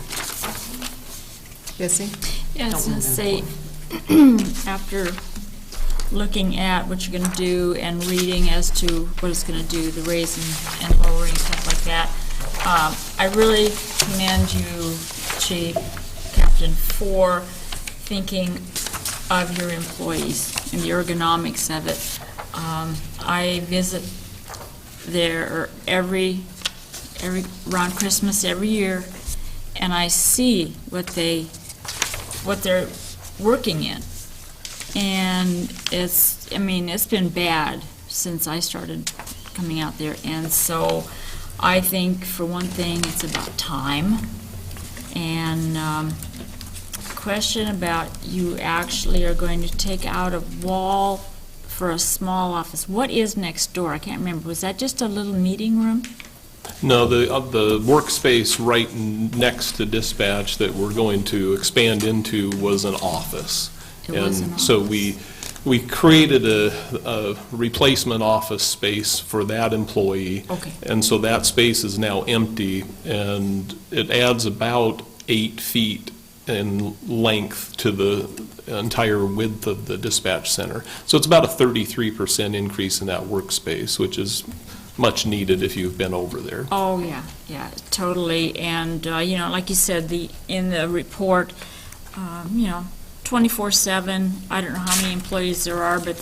Bessie? Yeah, I was going to say, after looking at what you're going to do and reading as to what it's going to do, the raising and lowering, stuff like that, I really commend you, Chief, Captain, for thinking of your employees and the ergonomics of it. I visit there around Christmas every year, and I see what they're working in. And it's been bad since I started coming out there. And so I think, for one thing, it's about time. And question about, you actually are going to take out a wall for a small office. What is next door? I can't remember. Was that just a little meeting room? No, the workspace right next to dispatch that we're going to expand into was an office. So we created a replacement office space for that employee. Okay. And so that space is now empty, and it adds about 8 feet in length to the entire width of the dispatch center. So it's about a 33% increase in that workspace, which is much needed if you've been over there. Oh, yeah, totally. And, like you said, in the report, 24/7, I don't know how many employees there are, but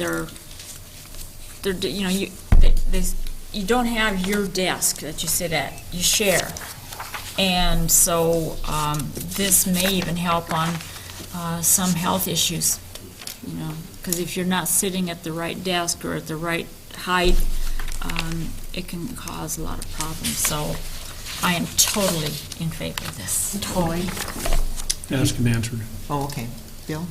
you don't have your desk that you sit at, you share. And so this may even help on some health issues, because if you're not sitting at the right desk or at the right height, it can cause a lot of problems. So I am totally in favor of this, totally. Asked and answered. Oh, okay. Bill?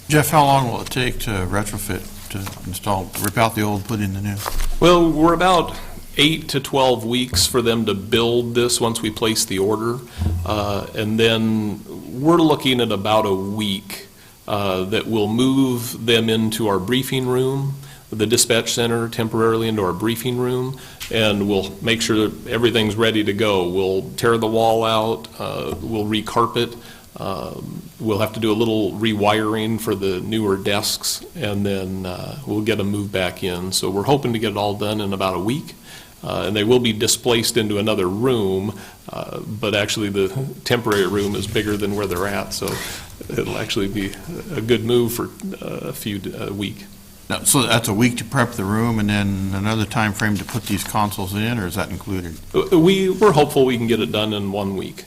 Jeff, how long will it take to retrofit, to install, rip out the old, put in the new? Well, we're about 8 to 12 weeks for them to build this once we place the order. And then we're looking at about a week that we'll move them into our briefing room, the dispatch center, temporarily into our briefing room, and we'll make sure that everything's ready to go. We'll tear the wall out, we'll recarpet, we'll have to do a little rewiring for the newer desks, and then we'll get them moved back in. So we're hoping to get it all done in about a week. And they will be displaced into another room, but actually the temporary room is bigger than where they're at, so it'll actually be a good move for a week. Now, so that's a week to prep the room, and then another time frame to put these consoles in, or is that included? We're hopeful we can get it done in 1 week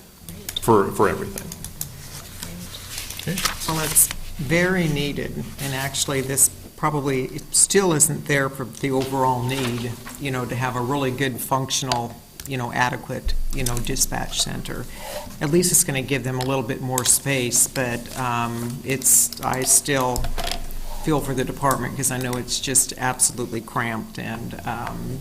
for everything. Well, it's very needed, and actually this probably still isn't there for the overall need, to have a really good functional, adequate, dispatch center. At least it's going to give them a little bit more space, but I still feel for the department because I know it's just absolutely cramped, and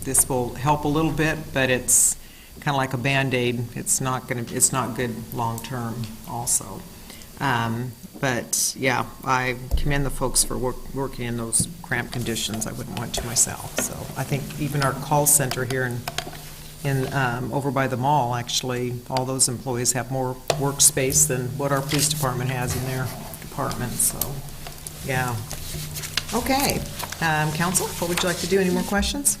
this will help a little bit, but it's kind of like a Band-Aid. It's not good long-term also. But, yeah, I commend the folks for working in those cramped conditions. I wouldn't want to myself. So I think even our call center here over by the mall, actually, all those employees have more workspace than what our police department has in their department, so, yeah. Okay, council, what would you like to do? Any more questions?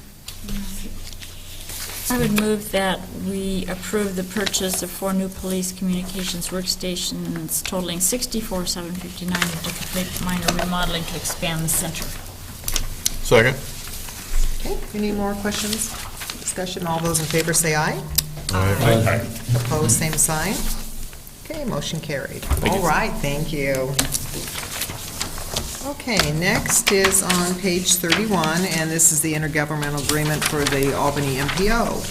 I would move that we approve the purchase of 4 new police communications workstations totaling $64,759 to complete minor remodeling to expand the center. Second. Okay, any more questions, discussion? All those in favor say aye. Aye. Opposed, same sign. Okay, motion carried. All right, thank you. Okay, next is on page 31, and this is the intergovernmental agreement for the Albany MPO.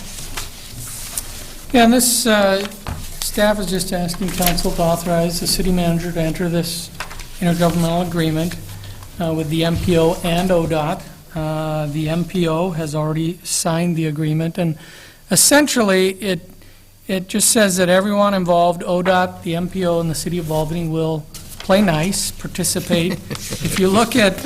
Yeah, and this, staff is just asking council to authorize the city manager to enter this intergovernmental agreement with the MPO and ODOT. The MPO has already signed the agreement, and essentially, it just says that everyone involved, ODOT, the MPO, and the city of Albany will play nice, participate. If you look at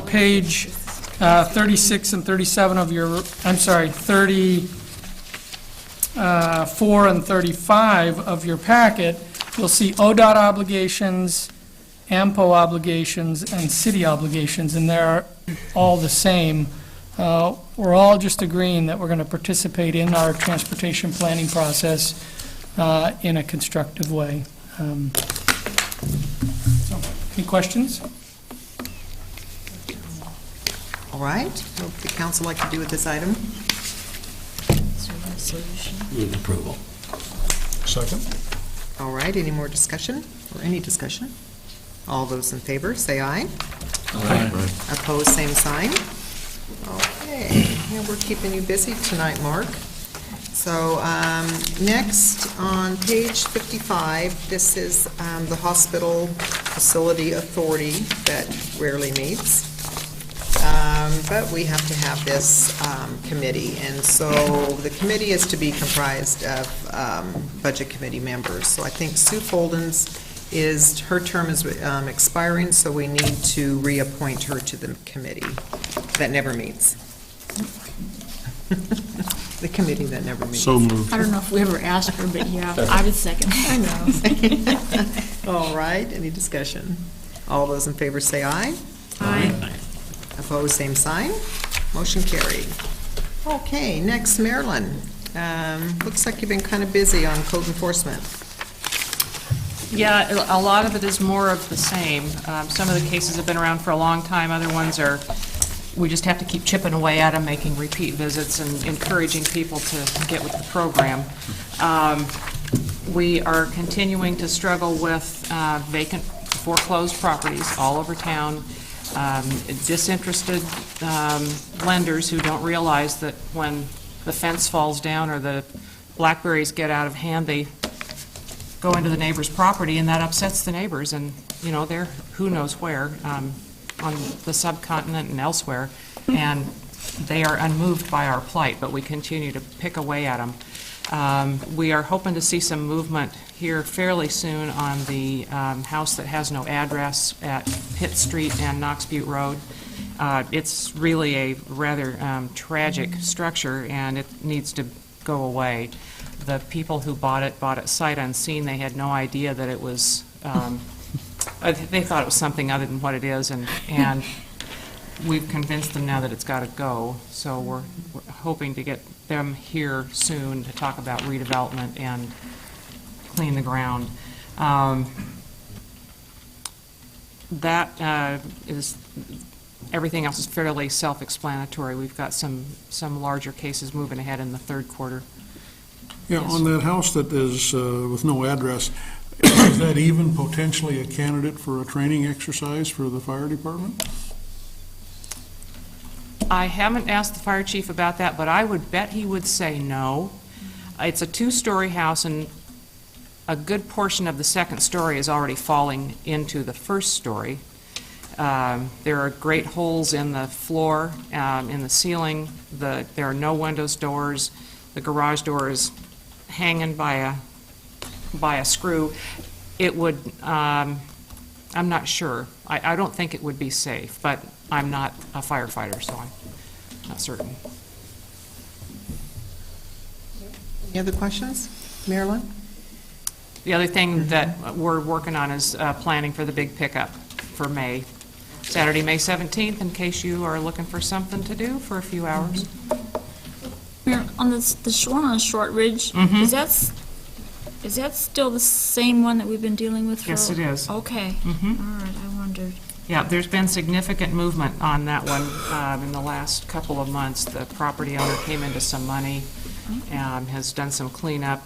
page 36 and 37 of your, I'm sorry, 34 and 35 of your packet, you'll see ODOT obligations, AMPO obligations, and city obligations, and they're all the same. We're all just agreeing that we're going to participate in our transportation planning process in a constructive way. Any questions? All right, what would the council like to do with this item? Is there a resolution? Move approval. Second? All right, any more discussion, or any discussion? All those in favor, say aye. Aye. Opposed, same sign. Okay, yeah, we're keeping you busy tonight, Mark. So, next, on page 55, this is the Hospital Facility Authority that rarely meets. But we have to have this committee, and so the committee is to be comprised of Budget Committee members. So I think Sue Folden's her term is expiring, so we need to reappoint her to the committee that never meets. The committee that never meets. So moved. I don't know if we ever asked her, but yeah, I would second. I know. All right, any discussion? All those in favor say aye. Aye. Opposed, same sign. Motion carried. Okay, next, Marilyn. Looks like you've been kind of busy on code enforcement. Yeah, a lot of it is more of the same. Some of the cases have been around for a long time, other ones are, we just have to keep chipping away at them, making repeat visits and encouraging people to get with the program. We are continuing to struggle with vacant foreclosed properties all over town. Disinterested lenders who don't realize that when the fence falls down or the blackberries get out of hand, they go into the neighbor's property, and that upsets the neighbors, and, you know, they're who knows where, on the subcontinent and elsewhere, and they are unmoved by our plight, but we continue to pick away at them. We are hoping to see some movement here fairly soon on the house that has no address at Pitt Street and Knox Butte Road. It's really a rather tragic structure, and it needs to go away. The people who bought it sight unseen. They had no idea that it was, they thought it was something other than what it is, and we've convinced them now that it's got to go. So we're hoping to get them here soon to talk about redevelopment and clean the ground. That is, everything else is fairly self-explanatory. We've got some larger cases moving ahead in the third quarter. Yeah, on that house that is with no address, is that even potentially a candidate for a training exercise for the fire department? I haven't asked the fire chief about that, but I would bet he would say no. It's a two-story house, and a good portion of the second story is already falling into the first story. There are great holes in the floor, in the ceiling. There are no windows, doors. The garage door is hanging by a screw. It would I'm not sure. I don't think it would be safe, but I'm not a firefighter, so I'm not certain. Any other questions? Marilyn? The other thing that we're working on is planning for the big pickup for May, Saturday, May 17th, in case you are looking for something to do for a few hours. We're on the one on Short Ridge, Mhm. is that still the same one that we've been dealing with for? Yes, it is. Okay. Mhm. All right, I wondered. Yeah, there's been significant movement on that one in the last couple of months. The property owner came into some money, has done some cleanup,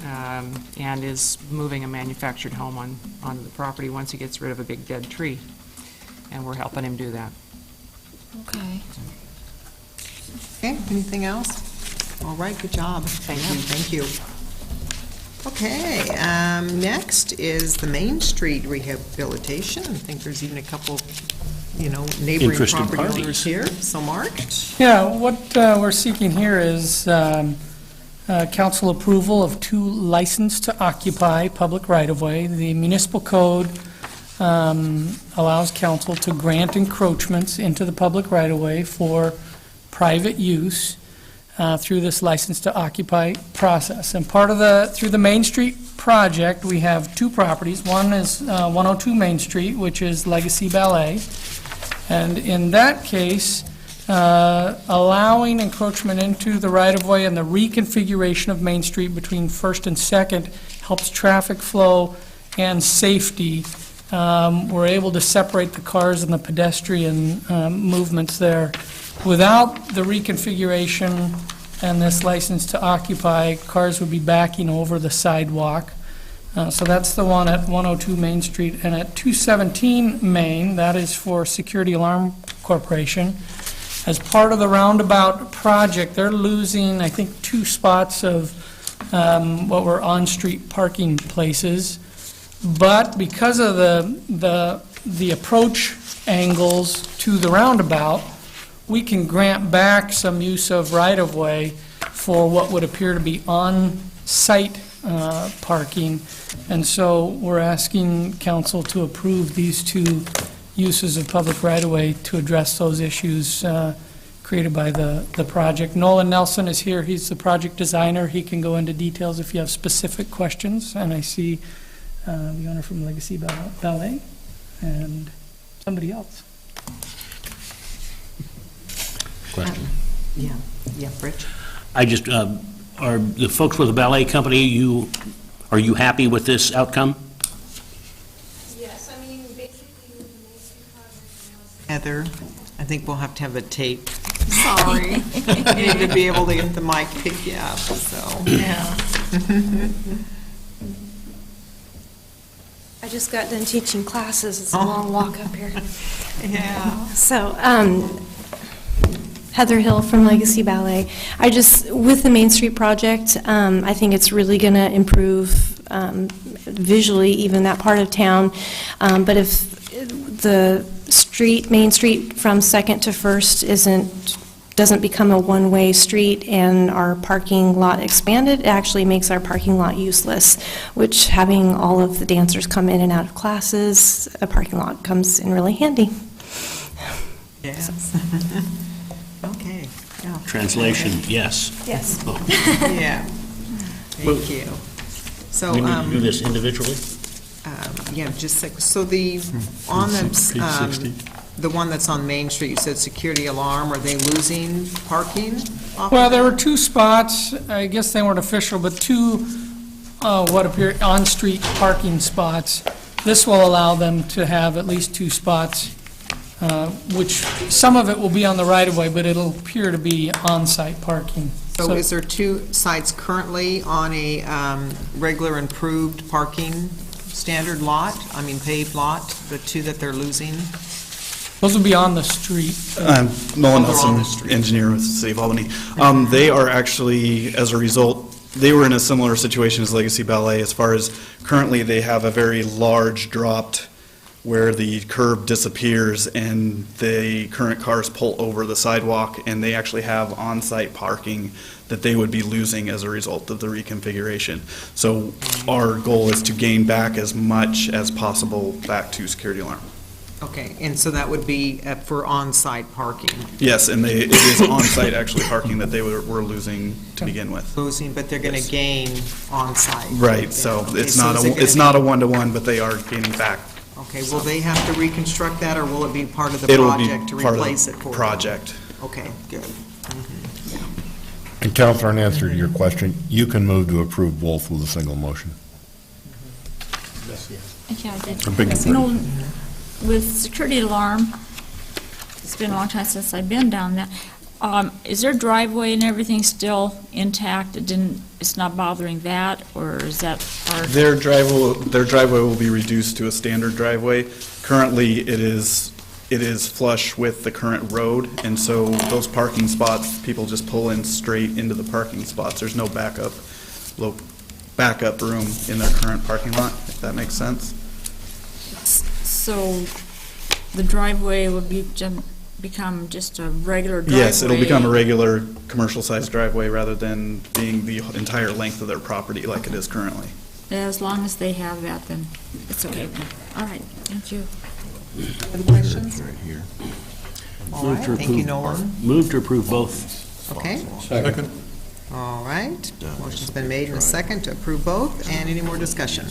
and is moving a manufactured home on the property once he gets rid of a big dead tree. And we're helping him do that. Okay. Okay, anything else? All right, good job. Thank you. Thank you. Okay, next is the Main Street rehabilitation. I think there's even a couple, neighboring Interested property parties. owners here. So, Mark? Yeah, what we're seeking here is council approval of 2 license to occupy public right-of-way. The municipal code allows council to grant encroachments into the public right-of-way for private use through this license to occupy process. And through the Main Street project, we have 2 properties. One is 102 Main Street, which is Legacy Ballet. And in that case, allowing encroachment into the right-of-way and the reconfiguration of Main Street between First and Second helps traffic flow and safety. We're able to separate the cars and the pedestrian movements there. Without the reconfiguration and this license to occupy, cars would be backing over the sidewalk. So that's the one at 102 Main Street. And at 217 Main, that is for Security Alarm Corporation. As part of the roundabout project, they're losing, I think, 2 spots of what were on-street parking places. But because of the approach angles to the roundabout, we can grant back some use of right-of-way for what would appear to be on-site parking. And so we're asking council to approve these 2 uses of public right-of-way to address those issues created by the project. Nolan Nelson is here. He's the project designer. He can go into details if you have specific questions. And I see the owner from Legacy Ballet and somebody else. Question. Yeah, Rich? I just, are the folks with the ballet company, are you happy with this outcome? Yes, I mean, basically, with the Main Street project, Heather, I think we'll have to have a tape. Sorry. You need to be able to get the mic pick you up, so. Yeah. I just got done teaching classes. It's a long walk up here. Yeah. So, Heather Hill from Legacy Ballet. With the Main Street project, I think it's really going to improve visually even that part of town. But if the Main Street from Second to First doesn't become a one-way street and our parking lot expanded, it actually makes our parking lot useless, which having all of the dancers come in and out of classes, a parking lot comes in really handy. Yes. Okay. Yeah. Translation, yes. Yes. Oh. Yeah. Thank you. So, We need to do this individually? yeah, just so on the one that's on Main Street, you said security alarm, are they losing parking off Well, of there that? were 2 spots, I guess they weren't official, but 2 what appear on-street parking spots. This will allow them to have at least 2 spots, which some of it will be on the right-of-way, but it'll appear to be on-site parking. So is there 2 sites currently on a regular improved parking standard lot, paved lot, the 2 that they're losing? Those will be on the street. I'm Nolan Oh, they're on the Nelson, street. engineer with the City of Albany. They are actually, as a result, they were in a similar situation as Legacy Ballet as far as currently they have a very large dropped where the curb disappears and the current cars pull over the sidewalk, and they actually have on-site parking that they would be losing as a result of the reconfiguration. So our goal is to gain back as much as possible back to security alarm. Okay, and so that would be for on-site parking. Yes, and it is on-site actually parking that they were losing to begin with. Losing, but they're going to gain on-site. Right, so Okay, it's so not is it gonna it's not a one-to-one, but they are gaining back. Okay, will they have to reconstruct that, or will it be part of the It'll be project to part of the replace it for them? project. Okay, good. And Counselor, in answer to your question, you can move to approve both with a single motion. Okay, I did. A big You know, with security alarm, it's been a long time since I've been down there. Is their driveway and everything still intact? It's not bothering that, or is that part? Their driveway will be reduced to a standard driveway. Currently, it is flush with the current road, and so those parking spots, people just pull in straight into the parking spots. There's no backup room in their current parking lot, if that makes sense. So the driveway would become just a regular driveway? Yes, it'll become a regular commercial-sized driveway rather than being the entire length of their property like it is currently. As long as they have that, then it's okay. All right, thank you. Other questions? All right, thank you, Nolan. Move to approve both. Okay. Second. All right, motion's been made and a second to approve both, and any more discussion?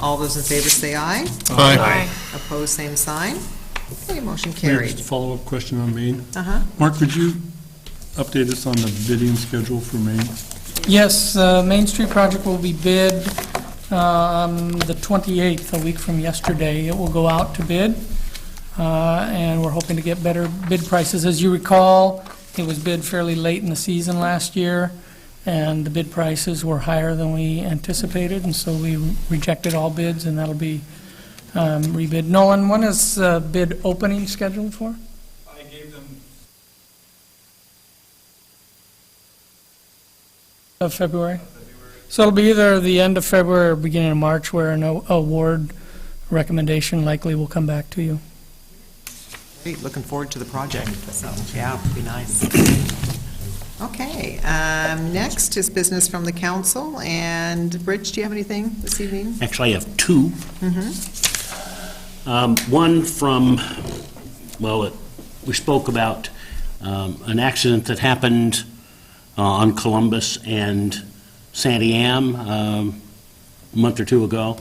All those in favor say aye. Aye. Opposed, same sign. Okay, motion Maybe carried. just a follow-up question on Maine. Uh-huh. Mark, could you update us on the bidding schedule for Maine? Yes, Main Street project will be bid the 28th, a week from yesterday. It will go out to bid, and we're hoping to get better bid prices. As you recall, it was bid fairly late in the season last year, and the bid prices were higher than we anticipated, and so we rejected all bids, and that'll be rebid. Nolan, when is bid opening scheduled for? I gave them Of February? So it'll be either the end of February or beginning of March where an award recommendation likely will come back to you. Great, looking forward to the project, so, yeah, it'll be nice. Okay, next is business from the council, and Rich, do you have anything this evening? Actually, I have two. One from, we spoke about an accident that happened on Columbus and Sandy Am a month or two ago,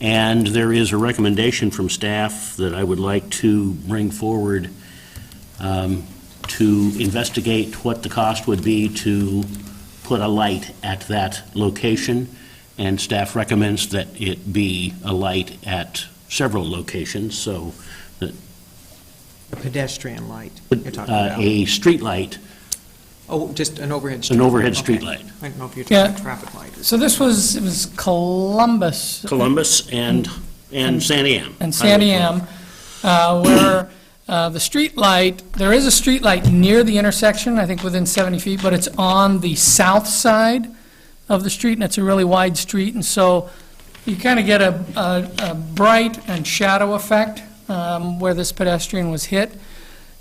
and there is a recommendation from staff that I would like to bring forward to investigate what the cost would be to put a light at that location, and staff recommends that it be a light at several locations, so that A pedestrian light you're talking about? a street light. Oh, just an overhead street? An overhead Okay. street light. I don't know if you're Yeah. talking traffic light. So it was Columbus. Columbus and Sandy Am. And Sandy Am, where the street light, there is a street light near the intersection, I think within 70 feet, but it's on the south side of the street, and it's a really wide street, and so you kind of get a bright and shadow effect where this pedestrian was hit.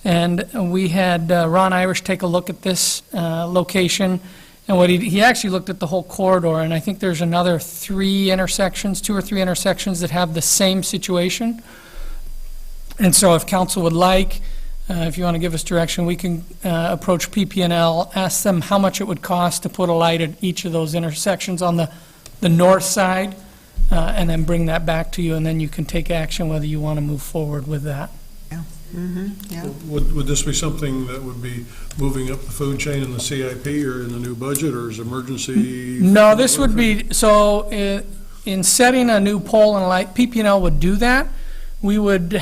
And we had Ron Irish take a look at this location, and what he actually looked at the whole corridor, and I think there's another 2 or 3 intersections that have the same situation. And so if council would like, if you want to give us direction, we can approach PP&L, ask them how much it would cost to put a light at each of those intersections on the north side, and then bring that back to you, and then you can take action whether you want to move forward with that. Yeah. Would this be something that would be moving up the food chain in the CIP or in the new budget, or is emergency? No, this would be, so in setting a new pole and light, PP&L would do that. We would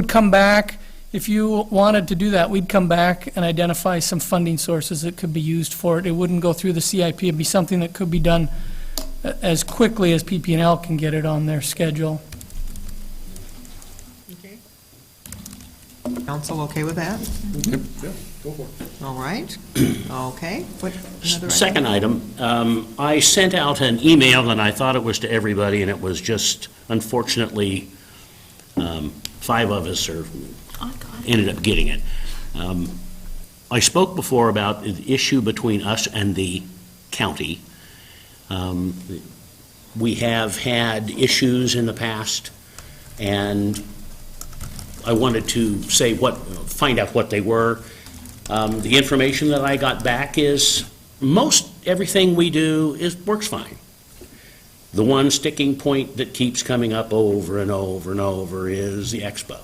come back, if you wanted to do that, we'd come back and identify some funding sources that could be used for it. It wouldn't go through the CIP, it'd be something that could be done as quickly as PP&L can get it on their schedule. Council okay with that? Yep, yeah, go for it. All right, okay. What, another Second item, I sent out an email, and I thought it was to everybody, and it was just unfortunately 5 of us ended up getting it. I spoke before about the issue between us and the county. We have had issues in the past, and I wanted to find out what they were. The information that I got back is most everything we do works fine. The one sticking point that keeps coming up over and over and over is the expo.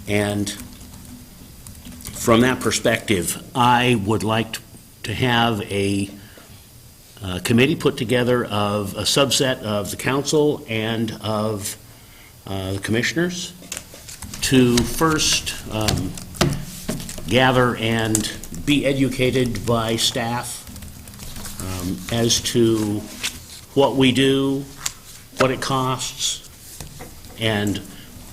And from that perspective, I would like to have a committee put together of a subset of the council and of the commissioners to first gather and be educated by staff as to what we do, what it costs, and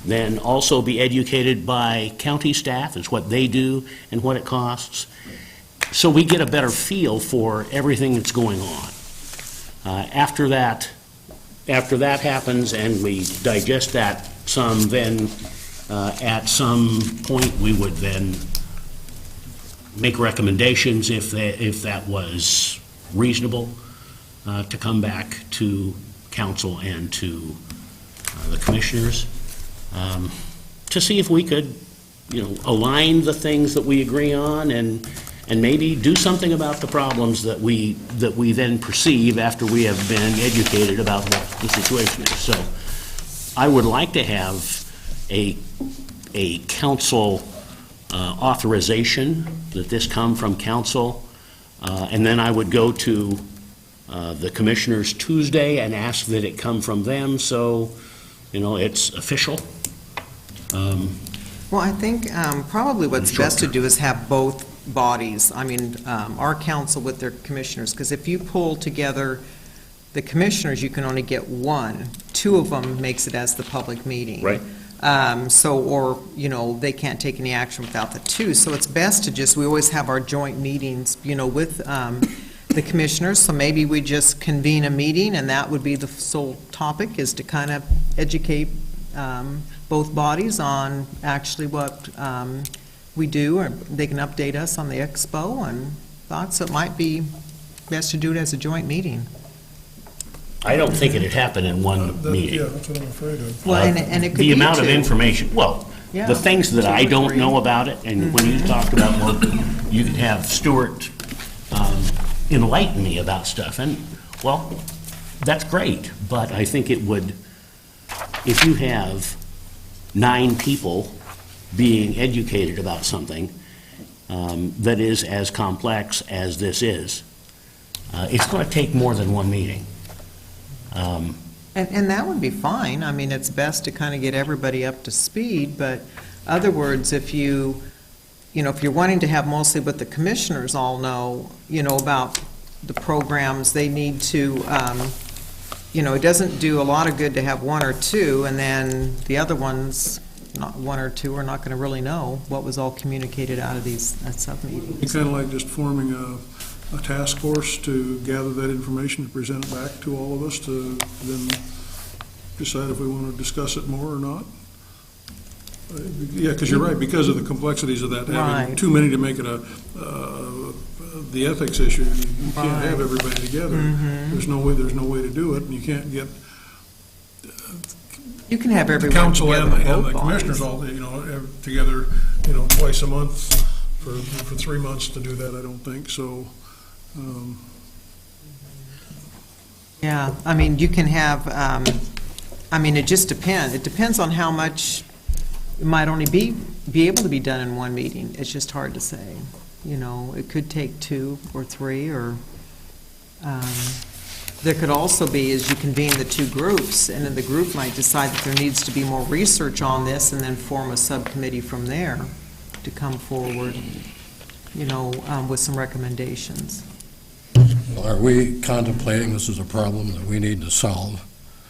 then also be educated by county staff as what they do and what it costs, so we get a better feel for everything that's going on. After that happens and we digest that some, then at some point we would then make recommendations if that was reasonable, to come back to council and to the commissioners, to see if we could, align the things that we agree on and maybe do something about the problems that we then perceive after we have been educated about what the situation is. So I would like to have a council authorization that this come from council, and then I would go to the commissioners Tuesday and ask that it come from them, so it's official. Well, I think probably what's best to do is have both bodies, our council with their commissioners, because if you pull together the commissioners, you can only get one. 2 of them makes it as the public meeting. Right. They can't take any action without the 2. So it's best to we always have our joint meetings, with the commissioners. So maybe we just convene a meeting, and that would be the sole topic, is to kind of educate both bodies on actually what we do, or they can update us on the expo and thoughts. So it might be best to do it as a joint meeting. I don't think it'd happen in one meeting. Yeah, that's what I'm afraid of. Well, and it could The be amount of 2. information, Yeah, the things that 2 I or don't 3. know about it, and when you talked about, you could have Stuart enlighten me about stuff, and, that's great, but I think it would, if you have 9 people being educated about something that is as complex as this is, it's going to take more than one meeting. And that would be fine. It's best to kind of get everybody up to speed, but other words, if you're wanting to have mostly what the commissioners all know, about the programs, they need to, it doesn't do a lot of good to have 1 or 2, and then the other ones, not 1 or 2, are not going to really know what was all communicated out of these sub-meetings. It's kind of like just forming a task force to gather that information, to present it back to all of us, to then decide if we want to discuss it more or not. Yeah, because you're right, because of the complexities of that, having Right. too many to make it the ethics issue, you can't have everybody together. Mhm. There's no way to do it, and you can't get You can have the everyone council together, and both the commissioners bodies. all, together, twice a month for 3 months to do that, I don't think, so. Yeah, you can have, it just depends. It depends on how much, it might only be able to be done in one meeting. It's just hard to say. It could take 2 or 3, or, there could also be, as you convene the 2 groups, and then the group might decide that there needs to be more research on this, and then form a subcommittee from there to come forward, with some recommendations. Are we contemplating this is a problem that we need to solve?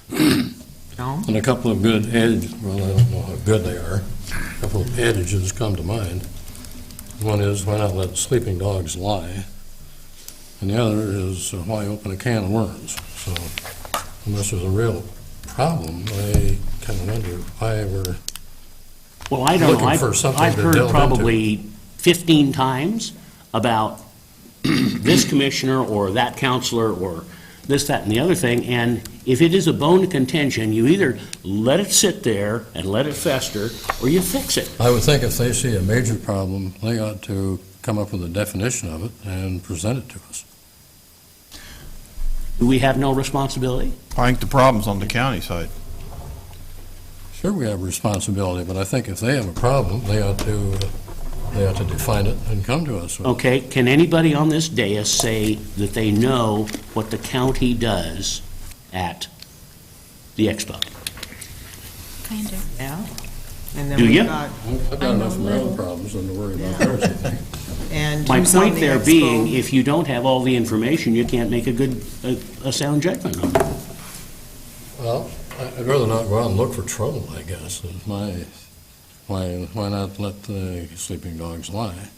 No? And a couple of good I don't know how good they are, a couple of adages come to mind. One is, why not let sleeping dogs lie? And the other is, why open a can of worms? So, unless there's a real problem, I kind of wonder why we're Well, I don't know. looking for something I've to heard delve into. probably 15 times about this commissioner or that counselor or this, that, and the other thing, and if it is a bone of contention, you either let it sit there and let it fester, or you fix it. I would think if they see a major problem, they ought to come up with a definition of it and present it to us. Do we have no responsibility? I think the problem's on the county side. Sure, we have a responsibility, but I think if they have a problem, they ought to define it and come to us with it. Okay, can anybody on this dais say that they know what the county does at the expo? Kind of. Yeah. And then Do we've you? got- I've got enough of my own problems than to worry about theirs, I think. And My who's on point the there expo? being, if you don't have all the information, you can't make a sound judgment on it. Well, I'd rather not go out and look for trouble, I guess, is why not let the sleeping dogs lie?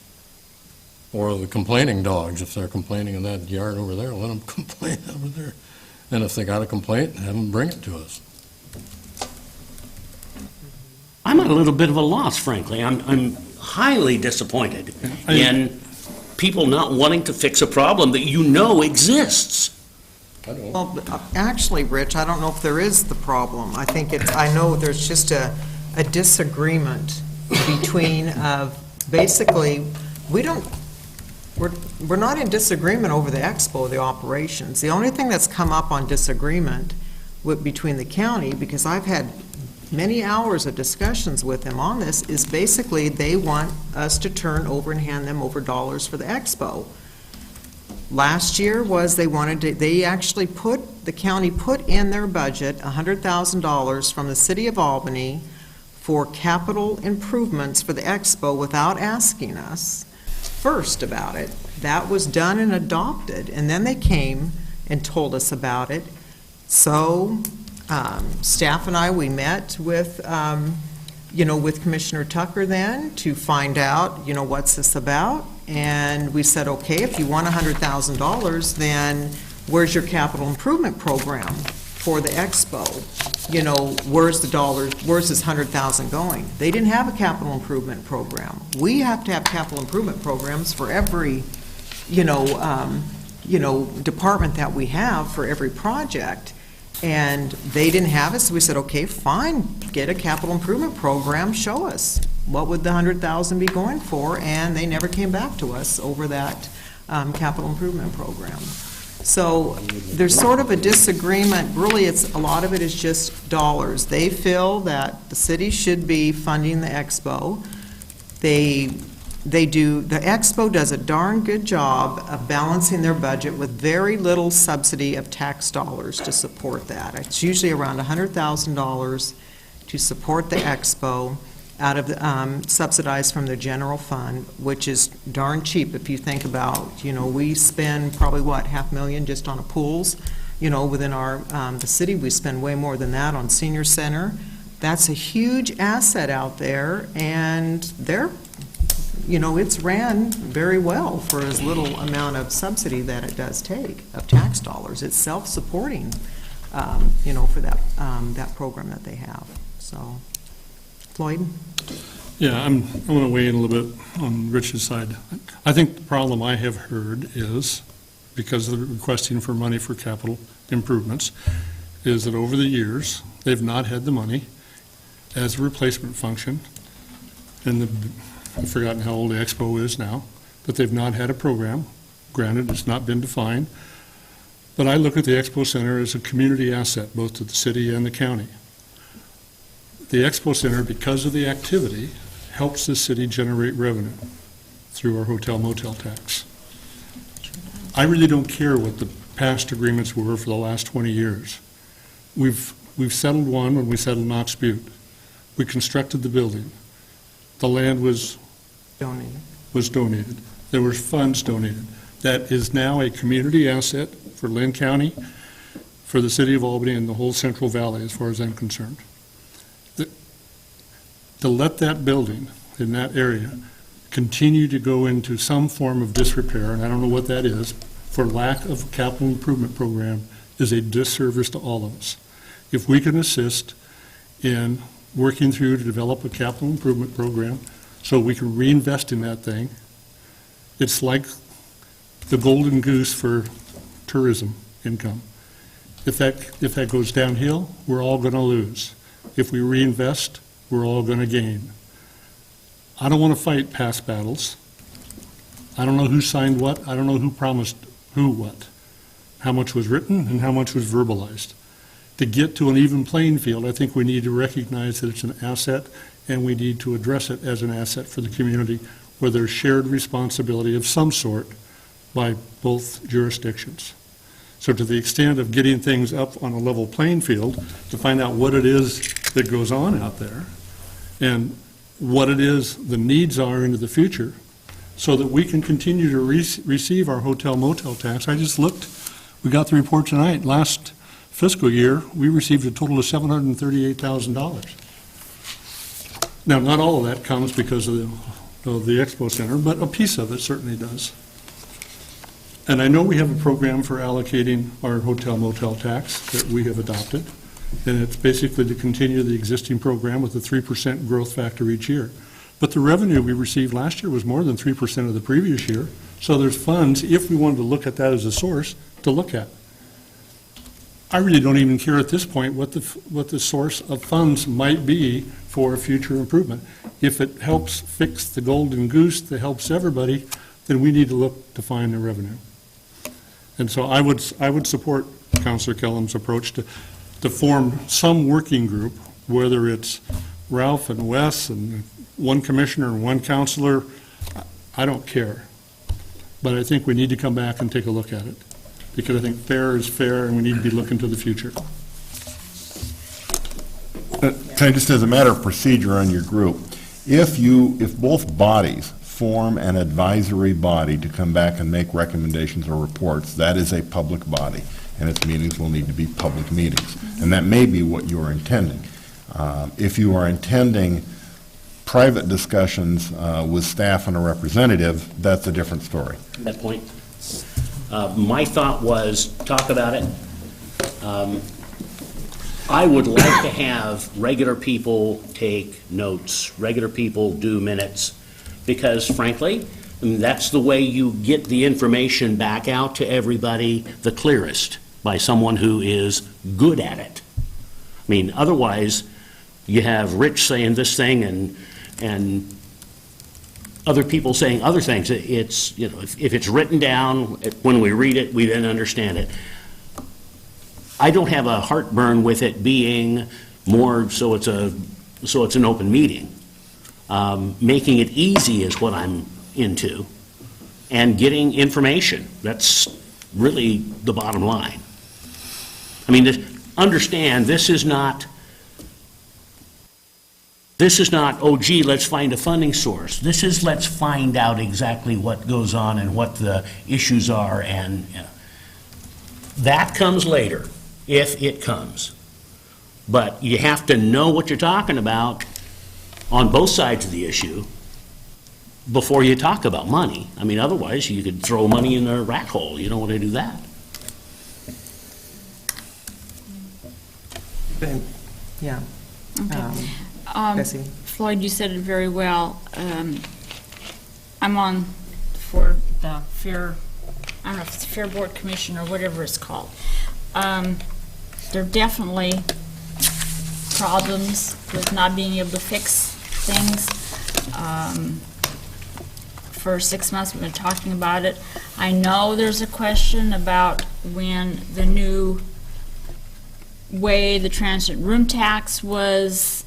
Or the complaining dogs, if they're complaining in that yard over there, let them complain over there. And if they got a complaint, have them bring it to us. I'm at a little bit of a loss, frankly. I'm highly disappointed in people not wanting to fix a problem that you know exists. Well, actually, Rich, I don't know if there is the problem. I think I know there's just a disagreement between basically, we're not in disagreement over the expo, the operations. The only thing that's come up on disagreement between the county, because I've had many hours of discussions with them on this, is basically they want us to turn over and hand them over dollars for the expo. Last year was the county put in their budget $100,000 from the city of Albany for capital improvements for the expo without asking us first about it. That was done and adopted, and then they came and told us about it. So staff and I, we met with, with Commissioner Tucker then to find out, what's this about? And we said, okay, if you want $100,000, then where's your capital improvement program for the expo? Where's the dollars, where's this $100,000 going? They didn't have a capital improvement program. We have to have capital improvement programs for every, department that we have for every project. And they didn't have it, so we said, okay, fine, get a capital improvement program, show us. What would the $100,000 be going for? And they never came back to us over that capital improvement program. So there's sort of a disagreement. Really, a lot of it is just dollars. They feel that the city should be funding the expo. The expo does a darn good job of balancing their budget with very little subsidy of tax dollars to support that. It's usually around $100,000 to support the expo out of subsidized from the general fund, which is darn cheap if you think about, we spend probably, $500,000 just on pools, within the city. We spend way more than that on senior center. That's a huge asset out there, and it's ran very well for as little amount of subsidy that it does take of tax dollars. It's self-supporting, for that program that they have. So, Floyd? Yeah, I'm going to weigh in a little bit on Rich's side. I think the problem I have heard is, because of the requesting for money for capital improvements, is that over the years, they've not had the money as a replacement function, and I've forgotten how old the expo is now, but they've not had a program. Granted, it's not been defined, but I look at the Expo Center as a community asset, both to the city and the county. The Expo Center, because of the activity, helps the city generate revenue through our hotel motel tax. I really don't care what the past agreements were for the last 20 years. We've settled one when we settled Knox Butte. We constructed the building. The land was donated. There were funds donated. That is now a community asset for Lynn County, for the city of Albany, and the whole Central Valley, as far as I'm concerned. To let that building in that area continue to go into some form of disrepair, and I don't know what that is, for lack of a capital improvement program, is a disservice to all of us. If we can assist in working through to develop a capital improvement program so we can reinvest in that thing. It's like the golden goose for tourism income. If that goes downhill, we're all going to lose. If we reinvest, we're all going to gain. I don't want to fight past battles. I don't know who signed what. I don't know who promised who what. How much was written and how much was verbalized. To get to an even playing field, I think we need to recognize that it's an asset, and we need to address it as an asset for the community where there's shared responsibility of some sort by both jurisdictions. So to the extent of getting things up on a level playing field, to find out what it is that goes on out there and what it is the needs are into the future so that we can continue to receive our hotel motel tax. I just looked, we got the report tonight. Last fiscal year, we received a total of $738,000. Now, not all of that comes because of the Expo Center, but a piece of it certainly does. And I know we have a program for allocating our hotel motel tax that we have adopted, and it's basically to continue the existing program with a 3% growth factor each year. But the revenue we received last year was more than 3% of the previous year, so there's funds, if we wanted to look at that as a source, to look at. I really don't even care at this point what the source of funds might be for future improvement. If it helps fix the golden goose that helps everybody, then we need to look to find the revenue. And so I would support Councilor Kellum's approach to form some working group, whether it's Ralph and Wes and one commissioner and one councilor, I don't care. But I think we need to come back and take a look at it, because I think fair is fair and we need to be looking to the future. Can I just, as a matter of procedure on your group, if both bodies form an advisory body to come back and make recommendations or reports, that is a public body, and its meetings will need to be public meetings. And that may be what you are intending. If you are intending private discussions with staff and a representative, that's a different story. That point. My thought was, talk about it. I would like to have regular people take notes, regular people do minutes, because frankly, that's the way you get the information back out to everybody the clearest, by someone who is good at it. I mean, otherwise, you have Rich saying this thing and other people saying other things. It's, you know, if it's written down, when we read it, we then understand it. I don't have a heartburn with it being more so it's an open meeting. Making it easy is what I'm into, and getting information. That's really the bottom line. I mean, understand, this is not, oh gee, let's find a funding source. This is, let's find out exactly what goes on and what the issues are, and you know, that comes later, if it comes. But you have to know what you're talking about on both sides of the issue before you talk about money. I mean, otherwise you could throw money in a rat hole. You don't want to do that. Yeah. Okay. Bessie. Floyd, you said it very well. I'm on for the Fair, I don't know if it's Fair Board Commission or whatever it's called. There are definitely problems with not being able to fix things. For 6 months, we've been talking about it. I know there's a question about when the new way the transit room tax was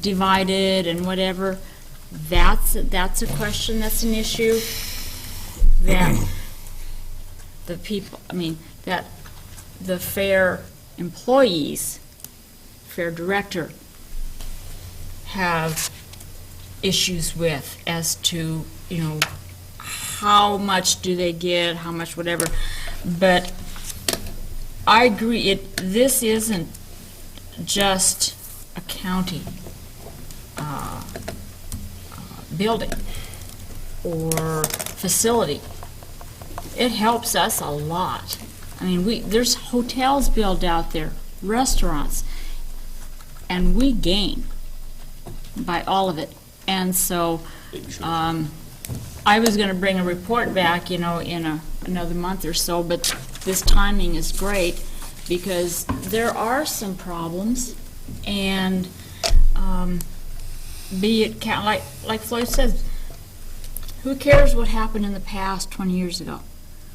divided and whatever. That's a question, that's an issue that the people, I mean, that the fair employees, fair director, have issues with as to, you know, how much do they get, how much whatever. But I agree, this isn't just a county building or facility. It helps us a lot. I mean, there's hotels built out there, restaurants. and we gain by all of it. And so, I was gonna bring a report back, in another month or so, but this timing is great, because there are some problems, and, be it, like Floyd says, who cares what happened in the past 20 years ago?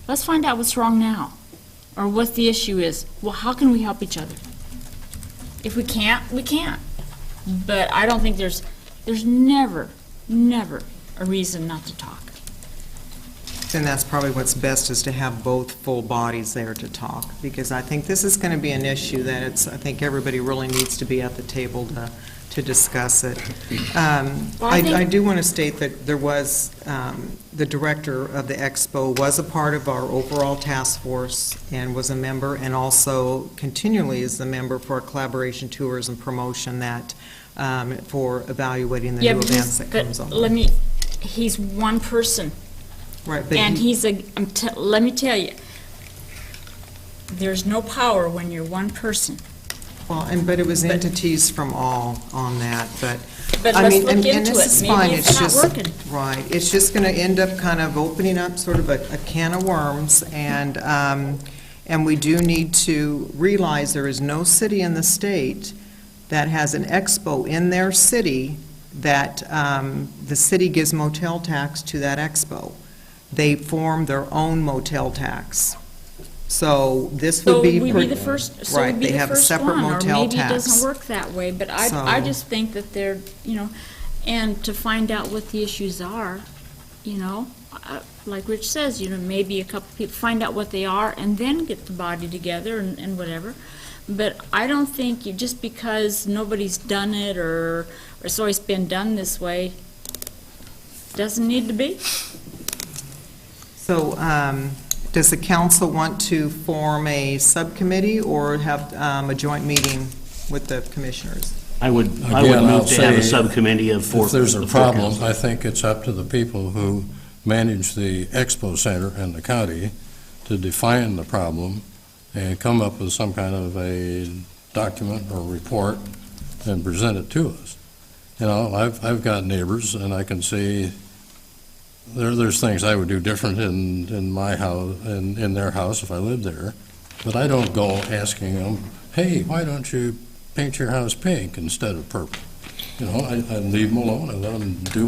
Let's find out what's wrong now, or what the issue is. Well, how can we help each other? If we can't, we can't. But I don't think there's never a reason not to talk. And that's probably what's best, is to have both full bodies there to talk, because I think this is going to be an issue that I think everybody really needs to be at the table to discuss it. I do want to state that there was, the director of the expo was a part of our overall task force and was a member, and also continually is the member for collaboration tours and promotion that, for evaluating the new events that comes on. He's one person. Right, but and let me tell you, there's no power when you're one person. Well, but it was entities from all on that, but. But I let's mean, look and into this it. is Maybe fine. it's not just working. Right, it's just going to end up kind of opening up sort of a can of worms, and we do need to realize there is no city in the state that has an expo in their city that the city gives motel tax to that expo. They form their own motel tax. So this would be. So we'd be the first, so right, we'd be they the have a first separate one, or motel maybe it tax. doesn't work that way, but I So- just think that they're, and to find out what the issues are, like Rich says, maybe a couple people find out what they are and then get the body together and whatever. But I don't think just because nobody's done it or it's always been done this way, doesn't need to be. So, does the council want to form a subcommittee or have a joint meeting with the commissioners? I would Again, I'll move to have a say, subcommittee of four. If there's a of four problem, councilors. I think it's up to the people who manage the expo center and the county to define the problem and come up with some kind of a document or report and present it to us. I've got neighbors, and I can see there's things I would do different in my house, in their house if I lived there, but I don't go asking them, hey, why don't you paint your house pink instead of purple? I leave them alone and let them do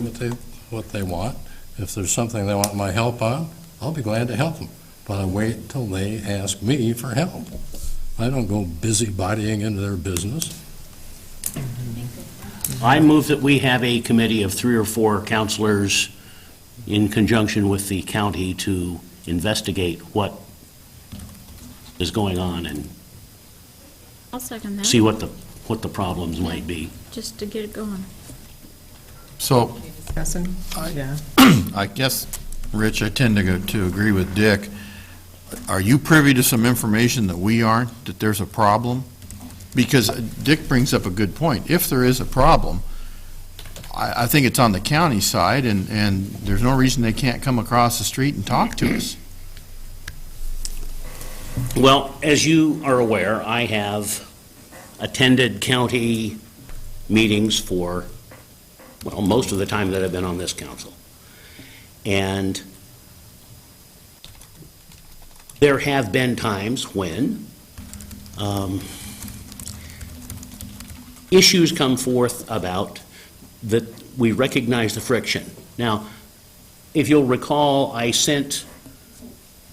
what they want. If there's something they want my help on, I'll be glad to help them, but I wait till they ask me for help. I don't go busybodying into their business. I move that we have a committee of 3 or 4 counselors in conjunction with the county to investigate what is going on and I'll second that. see what the problems might be. Just to get it going. So, Discussing? Yeah. I guess, Rich, I tend to agree with Dick. Are you privy to some information that we aren't, that there's a problem? Because Dick brings up a good point. If there is a problem, I think it's on the county side, and there's no reason they can't come across the street and talk to us. Well, as you are aware, I have attended county meetings for, most of the time that I've been on this council. And there have been times when issues come forth about that we recognize the friction. Now, if you'll recall, I sent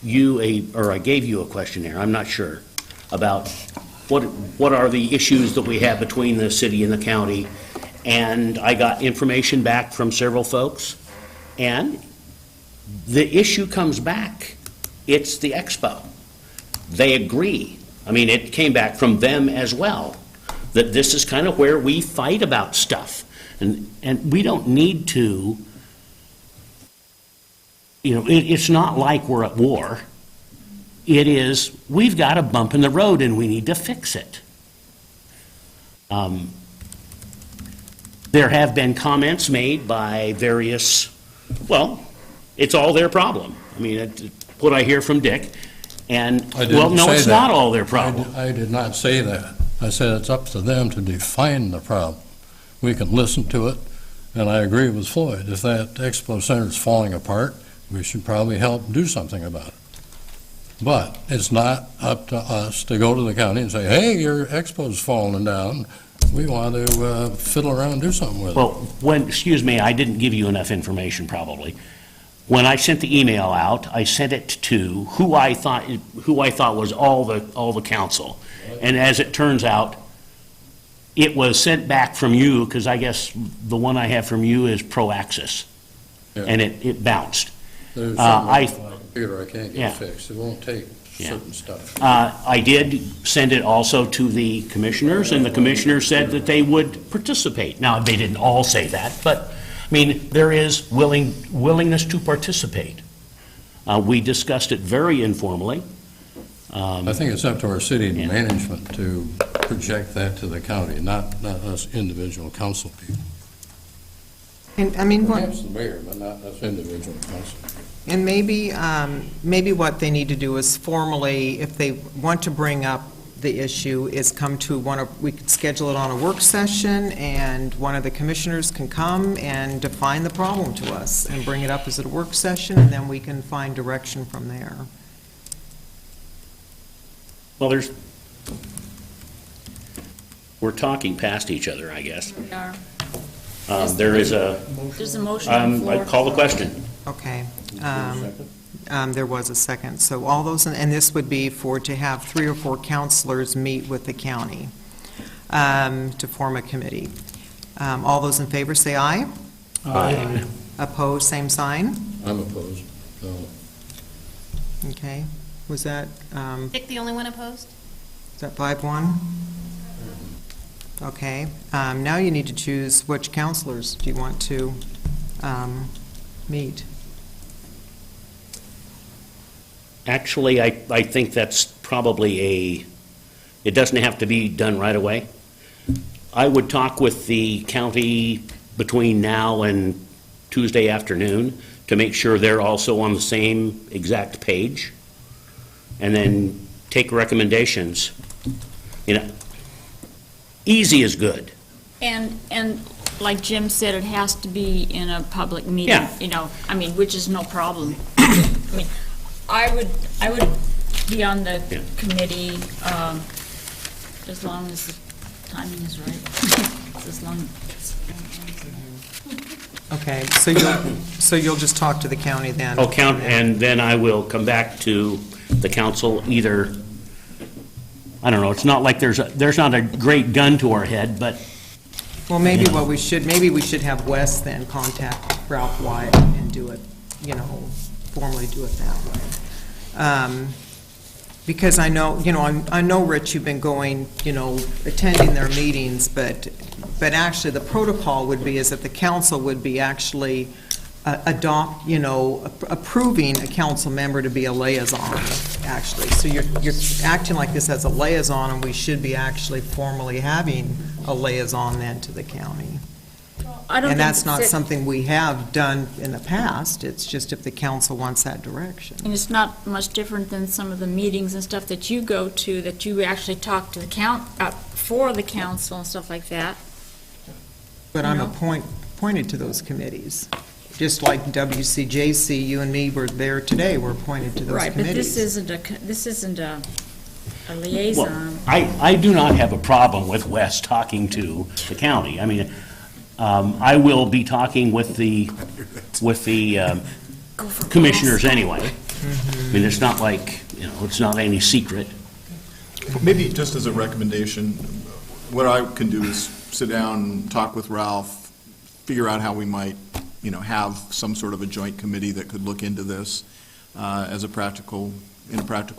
you I gave you a questionnaire, I'm not sure, about what are the issues that we have between the city and the county, and I got information back from several folks, and the issue comes back. It's the expo. They agree. I mean, it came back from them as well, that this is kind of where we fight about stuff. And we don't need to, it's not like we're at war. It is, we've got a bump in the road and we need to fix it. There have been comments made by various, it's all their problem. I mean, what I hear from Dick, and, I didn't no, say it's that. not all their problem. I did not say that. I said it's up to them to define the problem. We can listen to it, and I agree with Floyd. If that expo center is falling apart, we should probably help do something about it. But it's not up to us to go to the county and say, hey, your expo's falling down. We want to fiddle around and do something with it. Well, excuse me, I didn't give you enough information probably. When I sent the email out, I sent it to who I thought was all the council. And as it turns out, it was sent back from you, because I guess the one I have from you is Proaxis. Yeah. And it bounced. There's something on the computer I can't Yeah. get fixed. It won't take certain stuff. I did send it also to the commissioners, and the commissioners said that they would participate. Now, they didn't all say that, but, I mean, there is willingness to participate. We discussed it very informally. I think it's up to our city management to project that to the county, not us individual council people. And, I mean, what... Perhaps the mayor, but not us individual council people. And maybe what they need to do is formally, if they want to bring up the issue, is come to we could schedule it on a work session, and one of the commissioners can come and define the problem to us and bring it up as a work session, and then we can find direction from there. Well, we're talking past each other, I guess. We are. There's a motion on the floor. I call the question. Okay. There was a second. So all those, and this would be to have 3 or 4 counselors meet with the county to form a committee. All those in favor say aye. Aye. Opposed, same sign. I'm opposed. No. Okay. Was that, Dick, the only one opposed? is that 5-1? Okay. Now you need to choose which counselors do you want to meet. Actually, I think that's probably it doesn't have to be done right away. I would talk with the county between now and Tuesday afternoon to make sure they're also on the same exact page, and then take recommendations. Easy is good. And like Jim said, it has to be in a public meeting, Yeah. Which is no problem. I mean, I would be on the committee, as long as the timing is right. As long Okay, so you'll just talk to the county then? And then I will come back to the council either, I don't know, it's not like there's not a great gun to our head, but. Well, maybe we should have Wes then contact Ralph Wyatt and do it, formally do it that way. Because I know, Rich, you've been going, attending their meetings, but actually the protocol would be is that the council would be actually approving a council member to be a liaison, actually. So you're acting like this as a liaison, and we should be actually formally having a liaison then to the county. And that's not something we have done in the past. It's just if the council wants that direction. And it's not much different than some of the meetings and stuff that you go to, that you actually talk to the for the council and stuff like that. But I'm appointed to those committees. Just like WCJC, you and me were there today, we're appointed to those committees. Right, but this isn't a liaison. Well, I do not have a problem with Wes talking to the county. I will be talking with the commissioners anyway. It's not like, it's not any secret. Maybe just as a recommendation, what I can do is sit down, talk with Ralph, figure out how we might, have some sort of a joint committee that could look into this in a practical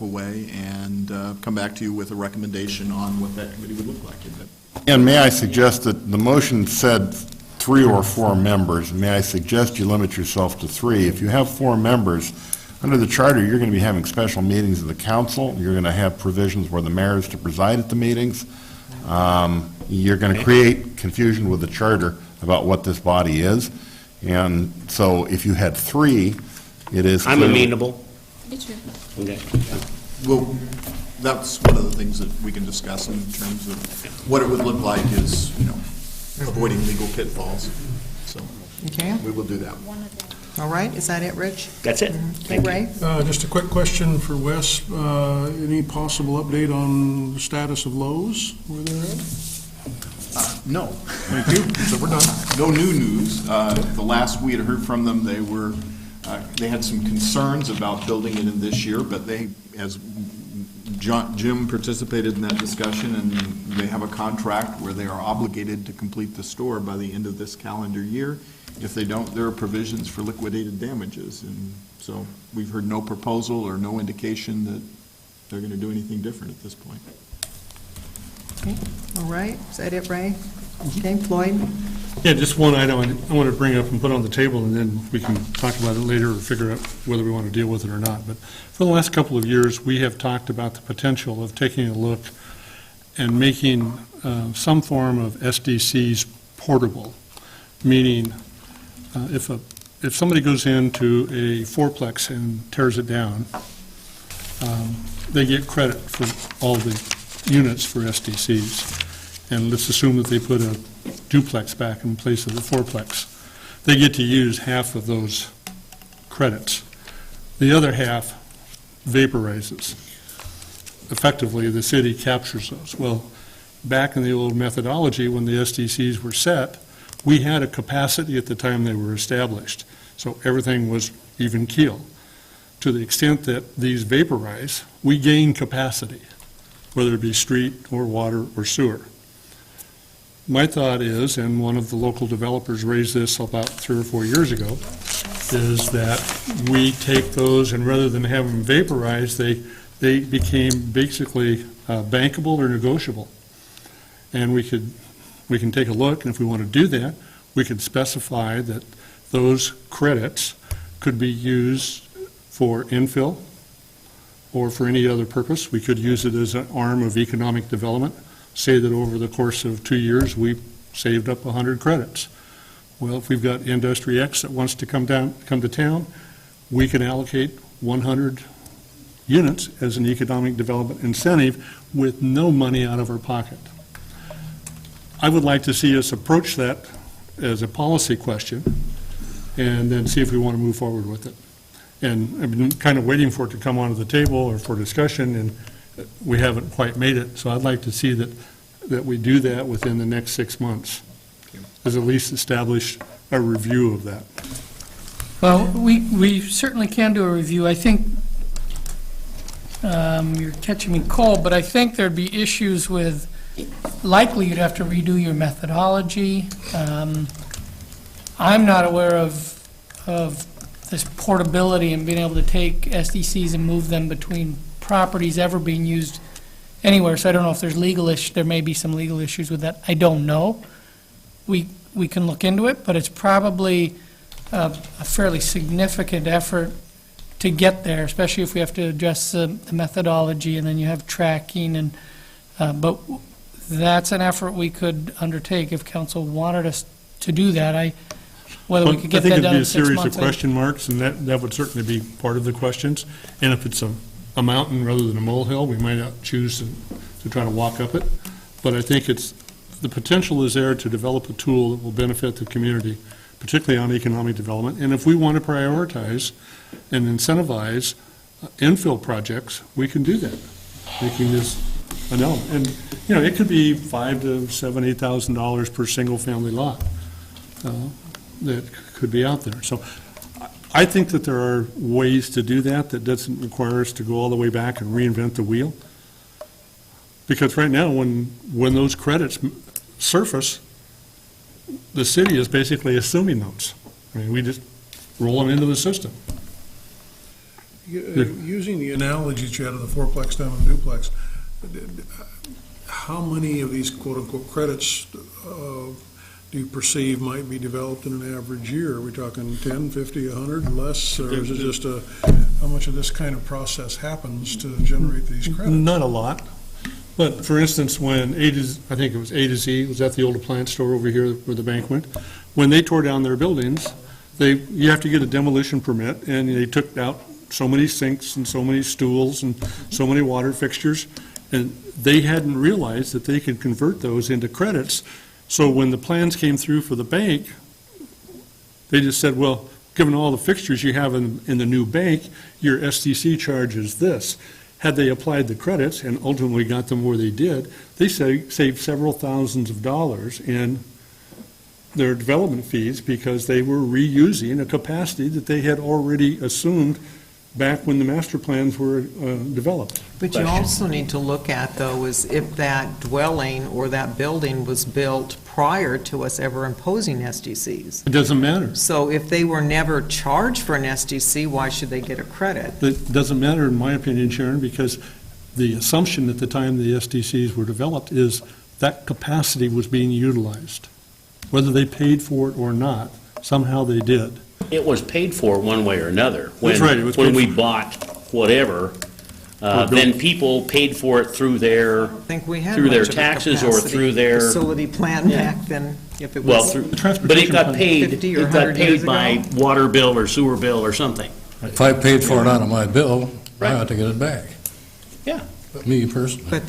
way, and come back to you with a recommendation on what that committee would look like. And may I suggest that the motion said 3 or 4 members. May I suggest you limit yourself to 3? If you have 4 members, under the charter, you're going to be having special meetings of the council. You're going to have provisions where the mayor is to preside at the meetings. You're going to create confusion with the charter about what this body is. And so if you had 3, it is I'm clearly- amenable. Me too. Okay. Well, that's one of the things that we can discuss in terms of what it would look like is, avoiding legal pitfalls. So Okay. we will do that. All right, is that it, Rich? That's it. Okay, Ray? Just a quick question for Wes. Any possible update on the status of Lowe's, where they're at? No, thank you. So we're done. No new news. The last we had heard from them, they had some concerns about building it in this year, but they, as Jim participated in that discussion, and they have a contract where they are obligated to complete the store by the end of this calendar year. If they don't, there are provisions for liquidated damages, and so we've heard no proposal or no indication that they're going to do anything different at this point. Okay, all right, is that it, Ray? Okay, Floyd? Yeah, just one item I want to bring up and put on the table, and then we can talk about it later or figure out whether we want to deal with it or not. But for the last couple of years, we have talked about the potential of taking a look and making some form of SDCs portable, meaning if somebody goes into a fourplex and tears it down, they get credit for all the units for SDCs. And let's assume that they put a duplex back in place of the fourplex. They get to use half of those credits. The other half vaporizes. Effectively, the city captures those. Well, back in the old methodology, when the SDCs were set, we had a capacity at the time they were established. So everything was even keel. To the extent that these vaporize, we gain capacity, whether it be street or water or sewer. My thought is, and one of the local developers raised this about 3 or 4 years ago, is that we take those and rather than have them vaporize, they became basically bankable or negotiable. And we can take a look, and if we want to do that, we could specify that those credits could be used for infill or for any other purpose. We could use it as an arm of economic development. Say that over the course of 2 years, we saved up 100 credits. Well, if we've got Industry X that wants to come to town, we can allocate 100 units as an economic development incentive with no money out of our pocket. I would like to see us approach that as a policy question and then see if we want to move forward with it. And I've been kind of waiting for it to come onto the table or for discussion, and we haven't quite made it. So I'd like to see that we do that within the next 6 months, as at least establish a review of that. Well, we certainly can do a review. I think you're catching me cold, but I think there'd be issues with, likely you'd have to redo your methodology. I'm not aware of this portability and being able to take SDCs and move them between properties ever being used anywhere, so I don't know if there's there may be some legal issues with that. I don't know. We can look into it, but it's probably a fairly significant effort to get there, especially if we have to address the methodology and then you have tracking and, but that's an effort we could undertake if council wanted us to do that. Whether we could get that done in 6 months. I think it'd be a series of question marks, and that would certainly be part of the questions. And if it's a mountain rather than a molehill, we might not choose to try to walk up it. But I think the potential is there to develop a tool that will benefit the community, particularly on economic development. And if we want to prioritize and incentivize infill projects, we can do that, making this an element. And, it could be $5,000 to $7,000, $8,000 per single-family lot that could be out there. So I think that there are ways to do that doesn't require us to go all the way back and reinvent the wheel. Because right now, when those credits surface, the city is basically assuming those. I mean, we just roll them into the system. Using the analogy that you had of the fourplex down in the duplex, how many of these quote-unquote credits do you perceive might be developed in an average year? Are we talking 10, 50, 100, less? Or is it just how much of this kind of process happens to generate these credits? Not a lot. But for instance, when I think it was A to Z, was at the old appliance store over here where the bank went, when they tore down their buildings, you have to get a demolition permit, and they took out so many sinks and so many stools and so many water fixtures, and they hadn't realized that they could convert those into credits. So when the plans came through for the bank, they just said, well, given all the fixtures you have in the new bank, your SDC charge is this. Had they applied the credits and ultimately got them where they did, they saved several thousands of dollars in their development fees because they were reusing a capacity that they had already assumed back when the master plans were developed. But you also need to look at, though, is if that dwelling or that building was built prior to us ever imposing SDCs. It doesn't matter. So if they were never charged for an SDC, why should they get a credit? It doesn't matter, in my opinion, Sharon, because the assumption at the time the SDCs were developed is that capacity was being utilized. Whether they paid for it or not, somehow they did. It was paid for one way or another. That's right, it was When paid we for. bought whatever, then people paid for it through their, I think we had through their much of a taxes or capacity through their. facility plan Yeah. back then, if it Well, was. but it got paid, 50 or it got 100 years paid by ago. water bill or sewer bill or something. If I paid for it out of my bill, I Right. ought to get it back. Yeah. Me personally. But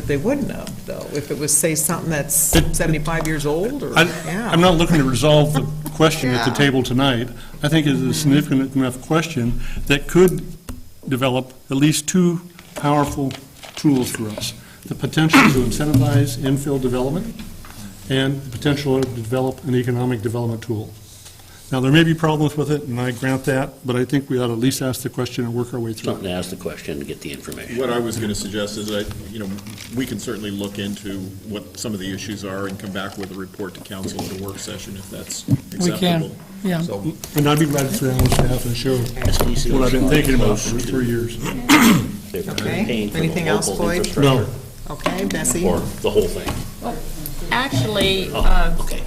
they wouldn't have, though, if it was, say, something that's 75 years old, or, yeah. I'm not looking to resolve the question at the Yeah. table tonight. I think it's a significant enough question that could develop at least two powerful tools for us. The potential to incentivize infill development and the potential to develop an economic development tool. Now, there may be problems with it, and I grant that, but I think we ought to at least ask the question and work our way through it. Something to ask the question and get the information. What I was going to suggest is that, we can certainly look into what some of the issues are and come back with a report to council at a work session if that's We can, acceptable. yeah. So, And I'd be glad to sit down with staff and show what I've been thinking about for 3 years. Okay, anything else, Floyd? No. Okay, Bessie? Or the whole thing. Actually, Oh, okay.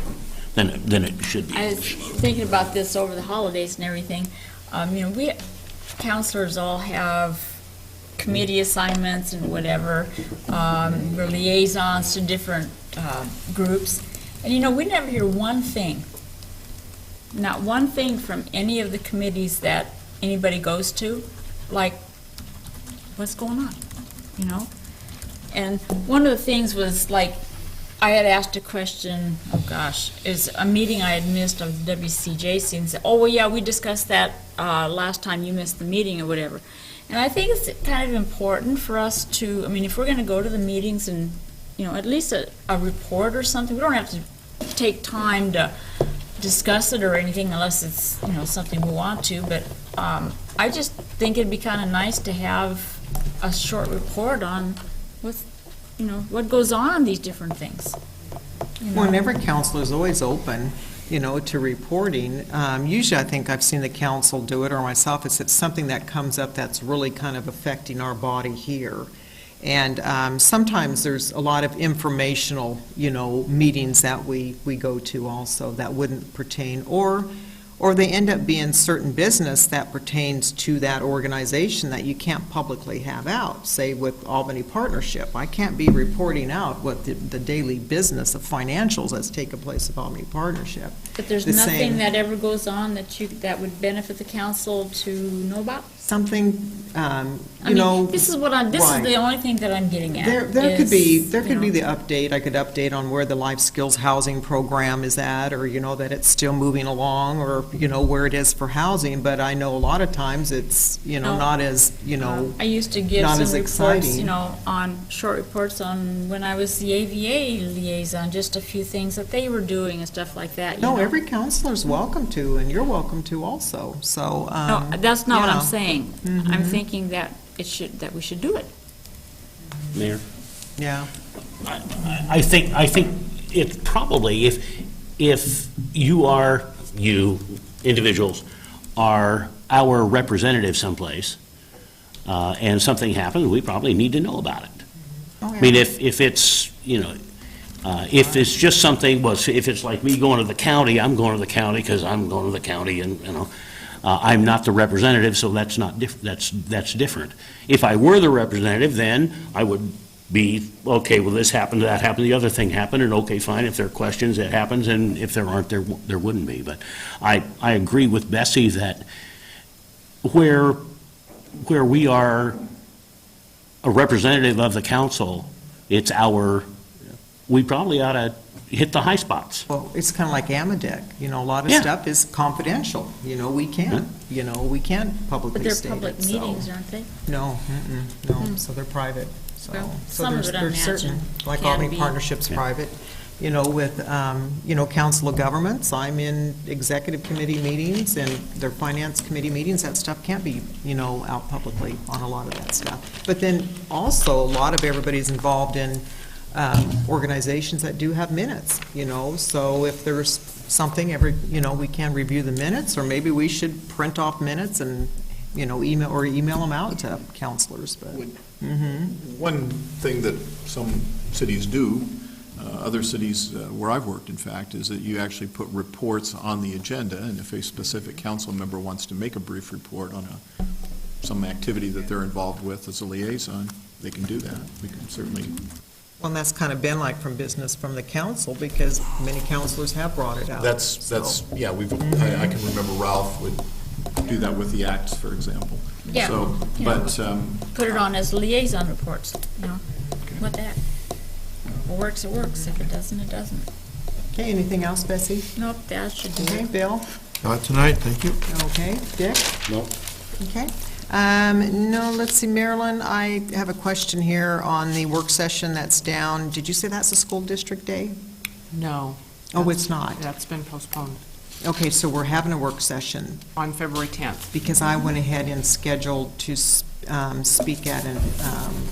Then it should be. I was thinking about this over the holidays and everything. We counselors all have committee assignments and whatever. We're liaisons to different groups. And, we never hear one thing, not one thing from any of the committees that anybody goes to, like, what's going on, And one of the things was, like, I had asked a question, is a meeting I had missed of the WCJC, and said, oh, well, yeah, we discussed that last time you missed the meeting or whatever. And I think it's kind of important for us to, if we're going to go to the meetings and, at least a report or something, we don't have to take time to discuss it or anything unless it's, something we want to, but I just think it'd be kind of nice to have a short report on what goes on these different things. Well, and every counselor is always open, to reporting. Usually, I think I've seen the council do it, or myself, it's something that comes up that's really kind of affecting our body here. And sometimes there's a lot of informational, meetings that we go to also that wouldn't pertain, or they end up being certain business that pertains to that organization that you can't publicly have out. Say with Albany Partnership, I can't be reporting out what the daily business of financials that's taken place at Albany Partnership. But there's nothing that ever goes on that would benefit the council to know about? Something, This is the only thing that I'm getting at. There could be the update. I could update on where the Life Skills Housing Program is at, or, that it's still moving along, or, where it is for housing. But I know a lot of times it's, not as, I used to give not some as reports, exciting. on short reports on when I was the AVA liaison, just a few things that they were doing and stuff like that. No, every counselor's welcome to, and you're welcome to also, so. No, that's not what I'm yeah. saying. Mhm. I'm thinking that we should do it. Mayor? Yeah. I think it probably, if you individuals are our representative someplace, and something happens, we probably need to know about it. Oh, yeah. I mean, if it's, if it's just something, if it's like me going to the county, I'm going to the county because I'm going to the county, and, I'm not the representative, so that's not that's different. If I were the representative, then I would be, okay, well, this happened, that happened, the other thing happened, and okay, fine, if there are questions, it happens, and if there aren't, there wouldn't be. But I agree with Bessie that where where we are a representative of the council, it's we probably ought to hit the high spots. Well, it's kind of like Amadec, a lot of Yeah. stuff is confidential, we can't, we can't But publicly they're state public it, so. meetings, aren't they? No, no, so they're private, so. Well, so some of there's- it, I there's certain- imagine, Like can Albany be. Partnership's Yeah. private, with, Council of Governments, I'm in executive committee meetings and their finance committee meetings, that stuff can't be, out publicly on a lot of that stuff. But then also, a lot of everybody's involved in organizations that do have minutes, so if there's something we can review the minutes, or maybe we should print off minutes and, email them out to counselors, but. One thing that some cities do, other cities where I've worked, in fact, is that you actually put reports on the agenda, and if a specific council member wants to make a brief report on some activity that they're involved with as a liaison, they can do that. We can certainly. Well, and that's kind of been like from business from the council, because many counselors have brought it out. That's, yeah, I can remember Ralph would do that with the acts, for example. Yeah. So, Yeah. but, Put it on as liaison reports, what the heck? If it works, it works. If it doesn't, it doesn't. Okay, anything else, Bessie? Nope, that should do Okay, it. Bill? Not tonight, thank you. Okay, Dick? No. Okay. No, let's see, Marilyn, I have a question here on the work session that's down. Did you say that's a school district day? No. Oh, it's not? That's been postponed Okay, so we're having a work session, on February 10th. because I went ahead and scheduled to speak at an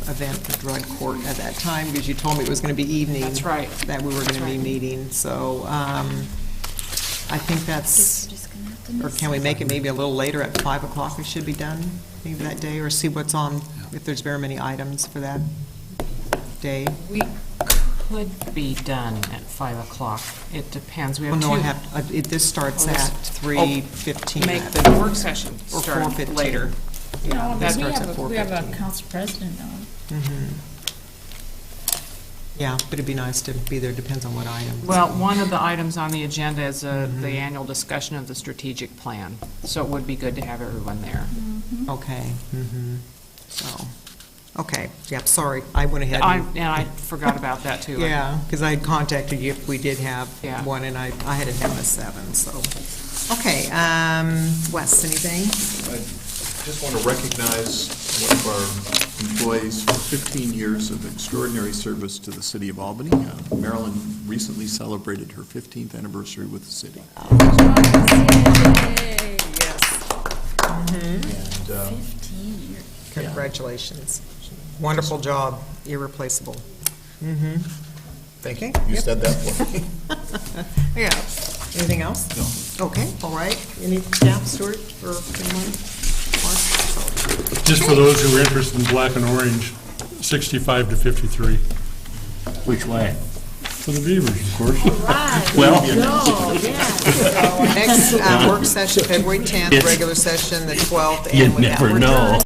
event for drug court at that time, because you told me it was going to be evening. That's right. That we were going to be right. meeting, so I think that's, Just gonna have to or miss can we it. make it maybe a little later at 5 o'clock? It should be done maybe that day, or see what's on, if there's very many items for that day. We could be done at 5 o'clock. It depends. We Well, have no, I two. have, this starts Oh, this- at 3:15. Make the work session Or start 4:15. later. Yeah, No, that but we starts at have we have a 4:15. council president on. Yeah, but it'd be nice to be there, depends on what items. Well, one of the items on the agenda is the annual discussion of the strategic plan, so it would be good to have everyone there. Okay, so, okay, yep, sorry, I went ahead and. And I forgot about that, too. Yeah, because I had contacted you if we did have Yeah. one, and I had it down at 7, so. Okay, Wes, anything? I just want to recognize one of our employees for 15 years of extraordinary service to the city of Albany. Marilyn recently celebrated her 15th anniversary with the city. And, 15 years. Congratulations. Wonderful job, irreplaceable. Thank you. Okay, You yep. said that for me. Yeah, anything else? No. Okay, all right, any staff, Stuart, or anyone? Mark? Just for those who are interested in black and orange, 65 to 53. Which way? For the Beavers, of course. Well, Next work session, February 10th, It's- regular session, the 12th. you and with that, never we're know.